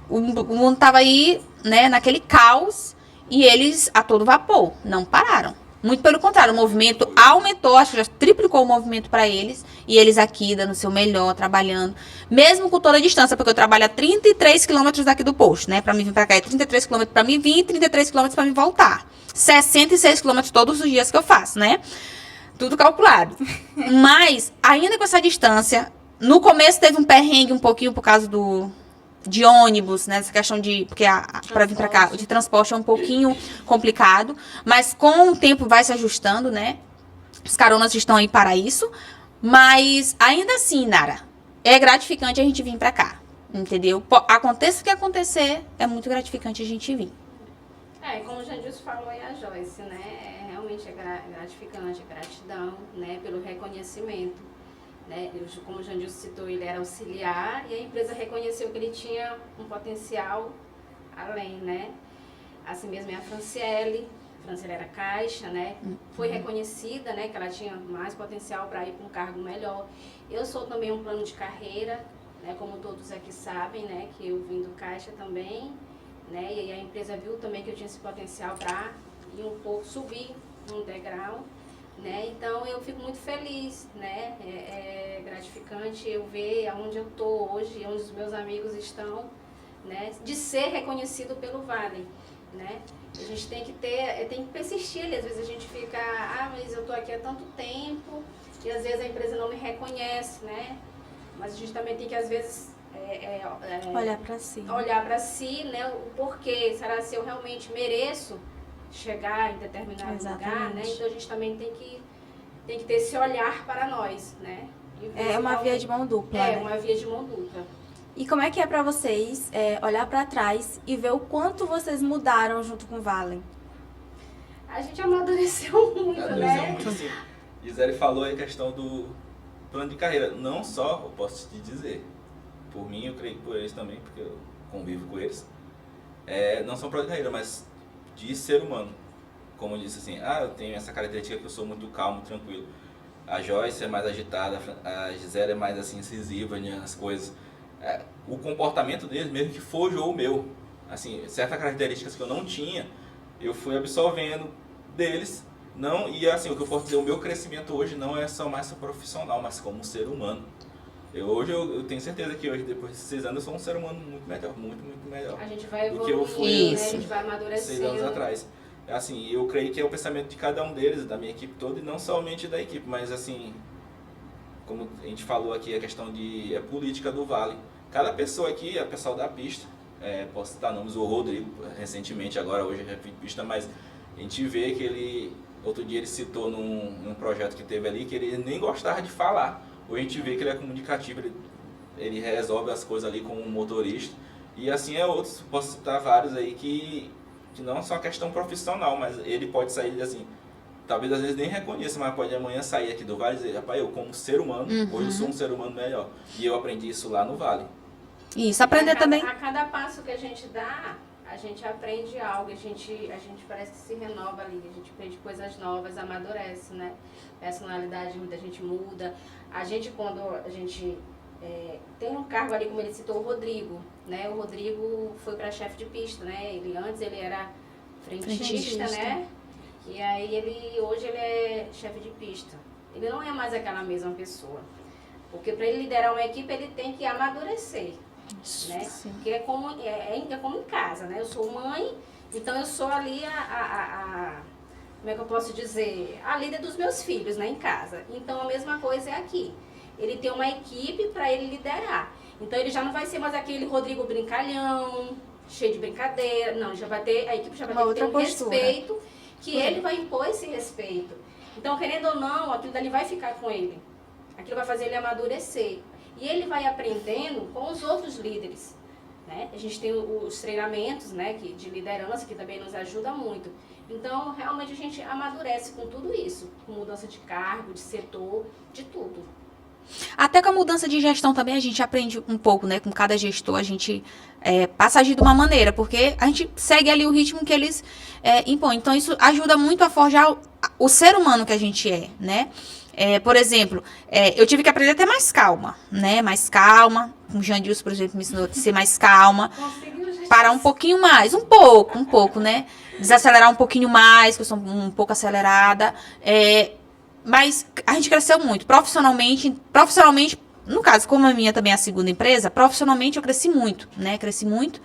o mundo tava aí, né, naquele caos, e eles a todo vapor, não pararam. Muito pelo contrário, o movimento aumentou, acho que já triplicou o movimento para eles, e eles aqui dando o seu melhor, trabalhando, mesmo com toda a distância, porque eu trabalho a 33 quilômetros daqui do posto, né, para mim vir para cá é 33 quilômetros para mim vir e 33 quilômetros para mim voltar. 66 quilômetros todos os dias que eu faço, né? Tudo calculado. Mas, ainda com essa distância, no começo teve um perrengue um pouquinho por causa de ônibus, né? Essa questão de... Porque para vir para cá, de transporte é um pouquinho complicado. Mas com o tempo vai se ajustando, né? Os caronas estão aí para isso. Mas, ainda assim, Nara, é gratificante a gente vir para cá. Entendeu? Aconteça o que acontecer, é muito gratificante a gente vir. Como o Jandilson falou aí a Joyce, né? Realmente é gratificante, gratidão, né? Pelo reconhecimento, né? Como o Jandilson citou, ele era auxiliar e a empresa reconheceu que ele tinha um potencial além, né? Assim mesmo é a Franciele era caixa, né? Foi reconhecida, né? Que ela tinha mais potencial para ir para um cargo melhor. Eu sou também um plano de carreira, né? Como todos aqui sabem, né? Que eu vim do caixa também. Né? E a empresa viu também que eu tinha esse potencial para ir um pouco, subir um degrau, né? Então eu fico muito feliz, né? É gratificante eu ver aonde eu estou hoje, onde os meus amigos estão, né? De ser reconhecido pelo Vale, né? A gente tem que persistir ali, às vezes a gente fica, mas eu estou aqui há tanto tempo e às vezes a empresa não me reconhece, né? Mas a gente também tem que às vezes olhar para si, né? O porquê, será se eu realmente mereço chegar em determinado lugar, né? Então a gente também tem que ter esse olhar para nós, né? É uma via de mão dupla. É, né? Uma via de mão dupla. E como é que é para vocês olhar para trás e ver o quanto vocês mudaram junto com o Valen? A gente amadureceu muito, né? Muito, sim. Gisele falou aí a questão do plano de carreira. Não só, eu posso te dizer, por mim, eu creio que por eles também, porque eu convivo com eles, não só plano de carreira, mas de ser humano. Como eu disse assim, eu tenho essa característica que eu sou muito calmo, tranquilo. A Joyce é mais agitada, a Gisele é mais assim, incisiva nas coisas. O comportamento deles mesmo que forjou o meu. Assim, certas características que eu não tinha, eu fui absorvendo deles. Não, e assim, o que eu posso dizer, o meu crescimento hoje não é só mais profissional, mas como ser humano. Hoje eu tenho certeza que hoje, depois de 6 anos, eu sou um ser humano muito melhor, muito melhor. A gente vai do que eu fui evoluindo, né? A gente vai amadurecendo. 6 anos atrás. Assim, eu creio que é o pensamento de cada um deles, da minha equipe toda, e não somente da equipe, mas assim, como a gente falou aqui, a questão de política do Vale. Cada pessoa aqui, a pessoal da pista, posso citar nomes, o Rodrigo, recentemente, agora hoje é pista, mas a gente vê que outro dia ele citou num projeto que teve ali, que ele nem gostava de falar. Hoje a gente vê que ele é comunicativo, ele resolve as coisas ali com o motorista. E assim outros, posso citar vários aí que não só questão profissional, mas ele pode sair assim, talvez às vezes nem reconheça, mas pode amanhã sair aqui do Vale e dizer, rapaz, eu como ser humano, hoje eu sou um ser humano melhor. E eu aprendi isso lá no Vale. Isso, aprender também. A cada passo que a gente dá, a gente aprende algo, a gente parece que se renova ali, a gente aprende coisas novas, amadurece, né? Personalidade da gente muda. A gente, quando a gente tem um cargo ali, como ele citou, o Rodrigo, né? O Rodrigo foi para chefe de pista, né? Antes ele era frentista, né? E aí hoje ele é chefe de pista. Ele não é mais aquela mesma pessoa. Porque para ele liderar uma equipe, ele tem que amadurecer. Né? Porque é como em casa, né? Eu sou mãe, então eu sou ali como é que eu posso dizer? A líder dos meus filhos, né? Em casa. Então a mesma coisa é aqui. Ele tem uma equipe para ele liderar. Então ele já não vai ser mais aquele Rodrigo brincalhão, cheio de brincadeira. Não, já vai ter, a equipe já vai ter um respeito, que ele vai impor esse respeito. Então, querendo ou não, aquilo dali vai ficar com ele. Aquilo vai fazer ele amadurecer. E ele vai aprendendo com os outros líderes. Né? A gente tem os treinamentos, né, de liderança, que também nos ajuda muito. Então, realmente, a gente amadurece com tudo isso. Com mudança de cargo, de setor, de tudo. Até com a mudança de gestão também a gente aprende um pouco, né? Com cada gestor a gente passa a agir de uma maneira, porque a gente segue ali o ritmo que eles impõem. Então isso ajuda muito a forjar o ser humano que a gente é, né? Por exemplo, eu tive que aprender a ter mais calma, né? Mais calma. O Jandilson, por exemplo, me ensinou a ser mais calma. Conseguiu parar um pouquinho mais, um pouco, né? Desacelerar um pouquinho mais, que eu sou um pouco acelerada. Mas a gente cresceu muito. Profissionalmente, no caso, como a minha também é a segunda empresa, profissionalmente eu cresci muito, né? Cresci muito.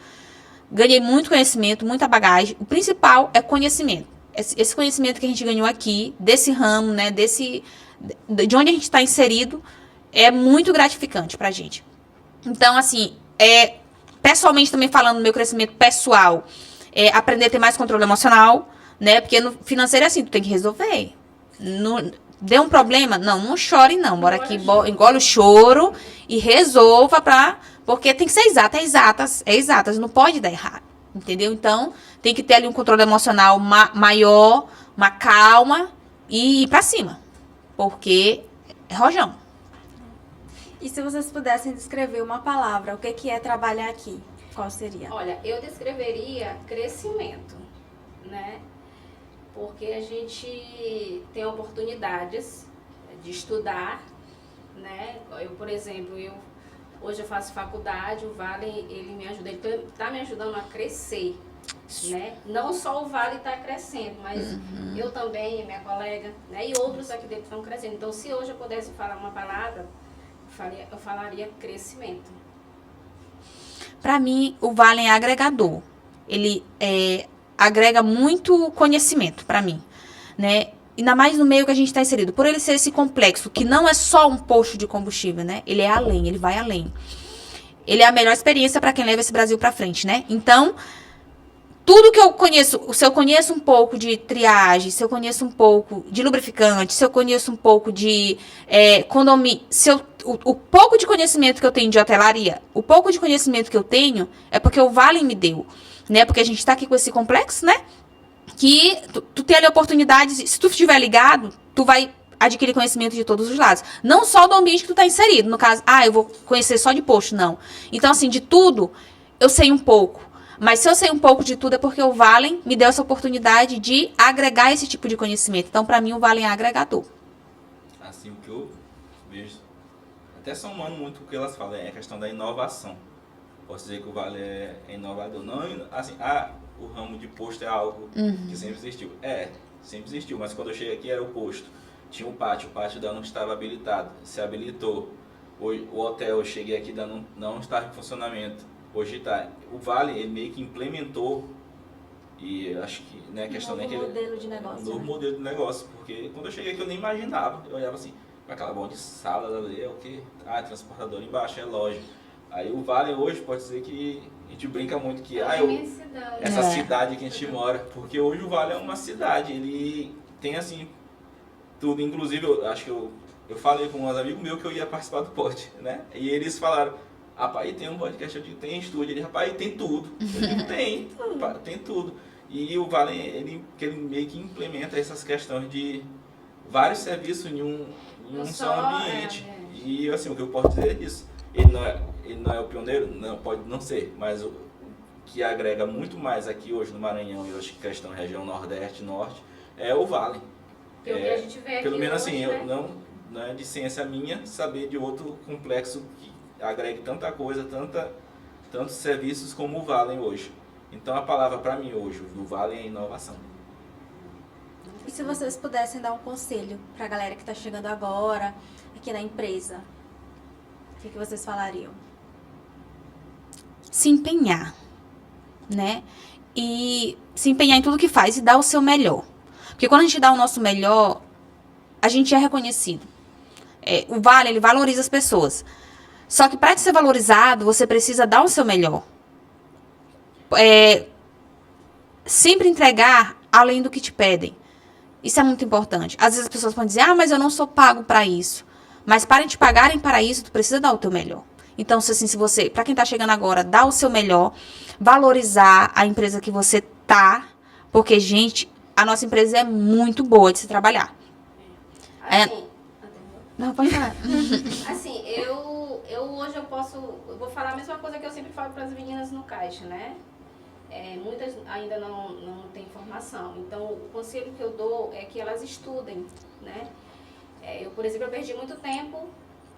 Ganhei muito conhecimento, muita bagagem. O principal é conhecimento. Esse conhecimento que a gente ganhou aqui, desse ramo, né? De onde a gente está inserido, é muito gratificante pra gente. Então, assim, pessoalmente também falando do meu crescimento pessoal, aprender a ter mais controle emocional, né? Porque no financeiro é assim, tu tem que resolver. Deu um problema? Não chore não. Bora aqui, engole o choro e resolva porque tem que ser exatas, não pode dar errado, entendeu? Então, tem que ter ali um controle emocional maior, uma calma e ir pra cima, porque é rojão. E se vocês pudessem descrever uma palavra, o que é trabalhar aqui? Qual seria? Olha, eu descreveria crescimento, né? Porque a gente tem oportunidades de estudar, né? Eu, por exemplo, hoje eu faço faculdade, o Vale, ele me ajuda, ele está me ajudando a crescer, né? Não só o Vale está crescendo, mas eu também, minha colega, né? E outros aqui dentro estão crescendo. Então, se hoje eu pudesse falar uma palavra, eu falaria crescimento. Para mim, o Vale é agregador. Ele agrega muito conhecimento para mim, né? Ainda mais no meio que a gente está inserido. Por ele ser esse complexo, que não é só um posto de combustível, né? Ele é além, ele vai além. Ele é a melhor experiência para quem leva esse Brasil para frente, né? Então, tudo que eu conheço, se eu conheço um pouco de triagem, se eu conheço um pouco de lubrificante, se eu conheço um pouco de condomínio, o pouco de conhecimento que eu tenho de hotelaria, o pouco de conhecimento que eu tenho é porque o Vale me deu, né? Porque a gente está aqui com esse complexo, né? Que tu tem ali oportunidades, se tu estiver ligado, tu vai adquirir conhecimento de todos os lados. Não só do ambiente que tu tá inserido. No caso, eu vou conhecer só de posto, não. Então, assim, de tudo, eu sei um pouco. Mas se eu sei um pouco de tudo é porque o Valen me deu essa oportunidade de agregar esse tipo de conhecimento. Então, para mim, o Valen é agregador. Assim, o que eu vejo, até somando muito o que elas falam, é a questão da inovação. Posso dizer que o Vale é inovador. Não, assim, o ramo de posto é algo que sempre existiu. Sempre existiu, mas quando eu cheguei aqui era o posto. Tinha o pátio ainda não estava habilitado, se habilitou. O hotel, eu cheguei aqui, não estava em funcionamento. Hoje está. O Vale, ele meio que implementou, e acho que, né, a questão nem que ele... modelo de negócio. Um novo modelo de negócio, porque quando eu cheguei aqui eu nem imaginava. Eu olhava assim, aquela bom de sala ali, é o quê? Transportador embaixo, é loja. Aí o Vale hoje pode dizer que a gente brinca muito que essa cidade que a gente mora, porque hoje o Vale é uma cidade, ele tem assim tudo, inclusive eu acho que eu falei com uns amigos meus que eu ia participar do pod, né? E eles falaram, rapaz, tem um podcast, eu digo, tem estúdio, ele, rapaz, tem tudo. Eu digo, tem tudo. E o Vale, ele meio que implementa essas questões de vários serviços em um só ambiente. E assim, o que eu posso dizer é isso. Ele não é o pioneiro? Não, pode não ser, mas o que agrega muito mais aqui hoje no Maranhão, e eu acho que questão região Nordeste, Norte, é o Vale. Que a gente vê aqui pelo menos hoje, assim, né? eu não é de ciência minha saber de outro complexo que agregue tanta coisa, tantos serviços como o Vale hoje. Então a palavra para mim hoje do Vale é inovação. E se vocês pudessem dar um conselho para a galera que está chegando agora aqui na empresa, o que vocês falariam? Se empenhar, né? E se empenhar em tudo que faz e dar o seu melhor. Porque quando a gente dá o nosso melhor, a gente é reconhecido. O Vale, ele valoriza as pessoas. Só que para ser valorizado, você precisa dar o seu melhor. Sempre entregar além do que te pedem. Isso é muito importante. Às vezes as pessoas podem dizer, mas eu não sou pago para isso. Mas para te pagarem para isso, tu precisa dar o teu melhor. Então, se você, para quem tá chegando agora, dá o seu melhor, valorizar a empresa que você tá, porque, gente, a nossa empresa é muito boa de se trabalhar. Assim, Não, pode falar. assim, eu hoje eu vou falar a mesma coisa que eu sempre falo para as meninas no caixa, né? Muitas ainda não têm formação. Então, o conselho que eu dou é que elas estudem, né? Eu, por exemplo, eu perdi muito tempo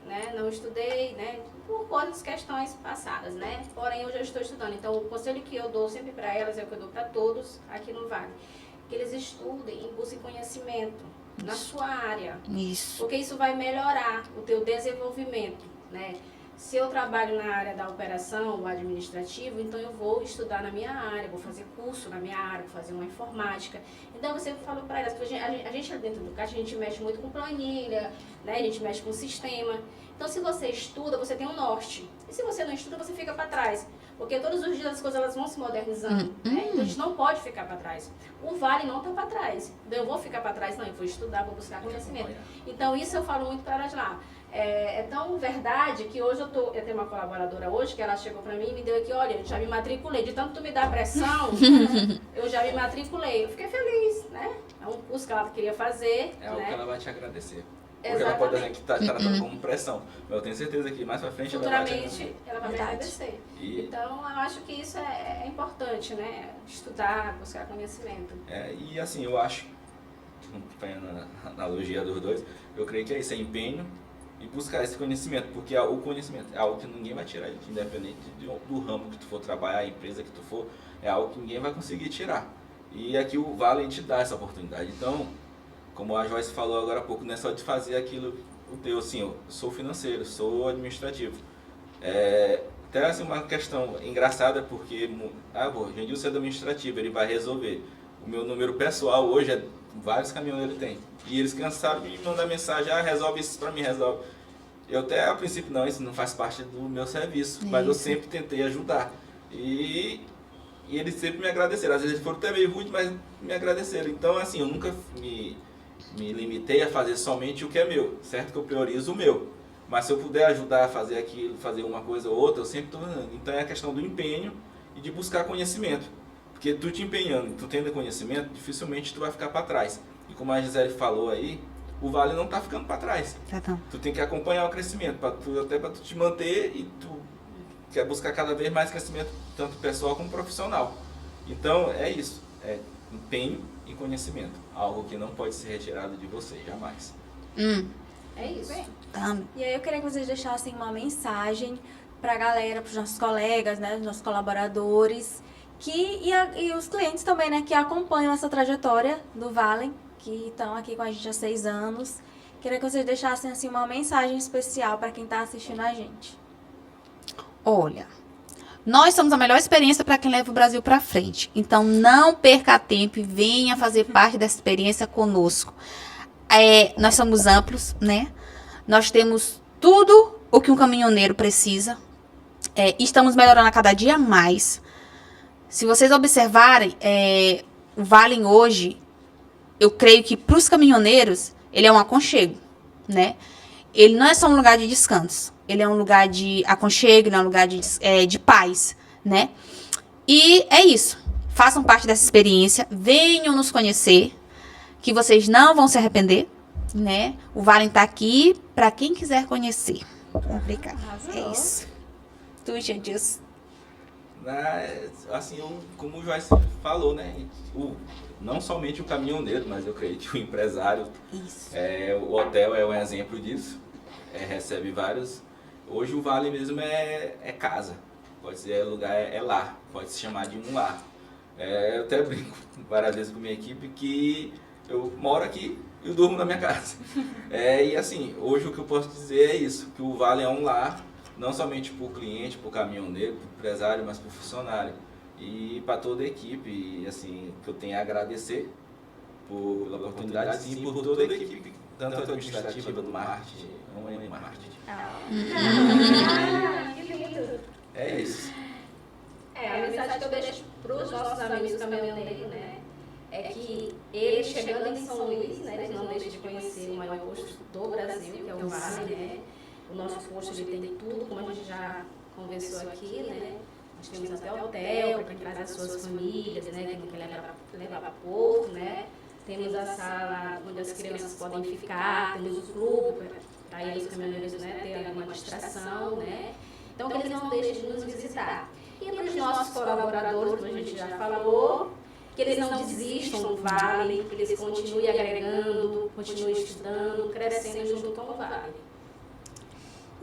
né? Não estudei, né? Por questões passadas, né? Porém, hoje eu estou estudando. Então, o conselho que eu dou sempre para elas é o que eu dou para todos aqui no Vale. Que eles estudem e busquem conhecimento na sua área. Isso. Porque isso vai melhorar o teu desenvolvimento, né? Se eu trabalho na área da operação, o administrativo, então eu vou estudar na minha área, vou fazer curso na minha área, vou fazer uma informática. Então, você falou para elas, porque a gente dentro do CAT, a gente mexe muito com planilha, né? A gente mexe com sistema. Então, se você estuda, você tem um norte. E se você não estuda, você fica para trás. Porque todos os dias as coisas elas vão se modernizando, né? Então, a gente não pode ficar para trás. O Vale não está para trás. Então, eu vou ficar para trás, não. Eu vou estudar, vou buscar conhecimento. Então, isso eu falo muito para elas lá. É tão verdade que hoje eu tenho uma colaboradora hoje que ela chegou para mim e me deu aqui, olha, eu já me matriculei, de tanto tu me dá pressão, eu já me matriculei. Eu fiquei feliz, né? É um curso que ela queria fazer. É algo né? que ela vai te agradecer. Porque Exatamente. ela pode dizer que está tratando como pressão. Mas eu tenho certeza que mais pra frente ela vai te agradecer. Futuramente ela vai me Verdade. agradecer. E- Então, eu acho que isso é importante, né? Estudar, buscar conhecimento. E assim, eu acho, acompanhando a analogia dos dois, eu creio que é isso, é empenho e buscar esse conhecimento, porque o conhecimento é algo que ninguém vai tirar, independente do ramo que tu for trabalhar, a empresa que tu for, é algo que ninguém vai conseguir tirar. E aqui o Vale te dá essa oportunidade. Então, como a Joyce falou agora há pouco, não é só de fazer aquilo o teu, assim, eu sou financeiro, sou administrativo. Até assim, uma questão engraçada, porque hoje em dia o seu administrativo, ele vai resolver. O meu número pessoal hoje, vários caminhoneiros têm. E eles cansaram de me mandar mensagem, resolve isso pra mim, resolve. Eu até, a princípio, não, isso não faz parte do meu serviço, mas eu sempre tentei ajudar. E eles sempre me agradeceram. Às vezes eles foram até meio rudes, mas me agradeceram. Então, assim, eu nunca me limitei a fazer somente o que é meu, certo? Que eu priorizo o meu. Mas se eu puder ajudar a fazer aquilo, fazer uma coisa ou outra, eu sempre estou dando. Então é a questão do empenho e de buscar conhecimento. Porque tu te empenhando, tu tendo conhecimento, dificilmente tu vai ficar para trás. E como a Gisele falou aí, o Vale não está ficando para trás. Tu tem que acompanhar o crescimento, até para tu te manter e tu quer buscar cada vez mais crescimento, tanto pessoal como profissional. Então é isso, é empenho e conhecimento. Algo que não pode ser retirado de você, jamais. É isso. E aí eu queria que vocês deixassem uma mensagem para a galera, para os nossos colegas, né, os nossos colaboradores, e os clientes também, né, que acompanham essa trajetória do Vale, que estão aqui com a gente há 6 anos. Queria que vocês deixassem assim, uma mensagem especial para quem está assistindo a gente. Olha, nós somos a melhor experiência para quem leva o Brasil para frente. Então, não perca tempo e venha fazer parte dessa experiência conosco. Nós somos amplos, né? Nós temos tudo o que um caminhoneiro precisa. Estamos melhorando a cada dia mais. Se vocês observarem, o Vale hoje, eu creio que para os caminhoneiros, ele é um aconchego, né? Ele não é só um lugar de descanso. Ele é um lugar de aconchego, ele é um lugar de paz, né? E é isso. Façam parte dessa experiência, venham nos conhecer, que vocês não vão se arrepender, né? O Vale está aqui para quem quiser conhecer. Obrigada. É isso. Tu, Jandilson. Assim, como o Joyce falou, né? Não somente o caminhoneiro, mas eu creio que o empresário. Isso. O hotel é um exemplo disso. Recebe vários. Hoje o Vale mesmo é casa. Pode ser lugar, é lar. Pode se chamar de um lar. Eu até brinco várias vezes com a minha equipe que eu moro aqui e eu durmo na minha casa. E assim, hoje o que eu posso dizer é isso, que o Vale é um lar, não somente para o cliente, para o caminhoneiro, para o empresário, mas para o funcionário. E para toda a equipe, e assim, que eu tenho a agradecer pela oportunidade, sim, por toda a equipe, tanto administrativa do marketing, não é marketing. Que lindo. É isso. A mensagem que eu deixo para os nossos amigos caminhoneiros, né? É que eles chegando em São Luís, né? Eles não deixam de conhecer o maior posto do Brasil, que é o Vale, né? O nosso posto ele tem tudo, como a gente já conversou aqui, né? Nós temos até hotel para quem traz as suas famílias, né? Quem não quer levar para pouco, né? Temos a sala onde as crianças podem ficar, temos o clube para aí os caminhoneiros, né, ter alguma distração, né? Então, que eles não deixem de nos visitar. E para os nossos colaboradores, como a gente já falou, que eles não desistam do Vale, que eles continuem agregando, continuem estudando, crescendo junto com o Vale.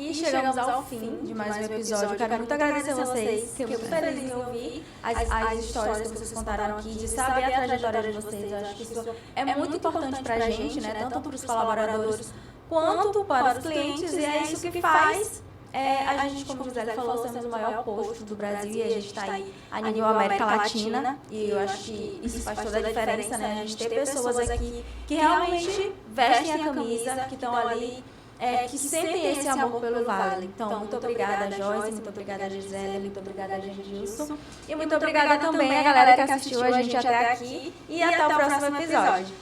E chegamos ao fim de mais um episódio. Eu quero muito agradecer a vocês, que eu fico feliz em ouvir as histórias que vocês contaram aqui, de saber a trajetória de vocês. Eu acho que isso é muito importante pra gente, né? Tanto para os colaboradores quanto para os clientes, e é isso que faz a gente, como a Gisele falou, sermos o maior posto do Brasil e a gente está aí a nível América Latina, e eu acho que isso faz toda a diferença, né? A gente ter pessoas aqui que realmente vestem a camisa, que estão ali, que sentem esse amor pelo Vale. Então, muito obrigada, Joyce, muito obrigada, Gisele, muito obrigada, Gilson, e muito obrigada também a galera que assistiu a gente até aqui, e até o próximo episódio.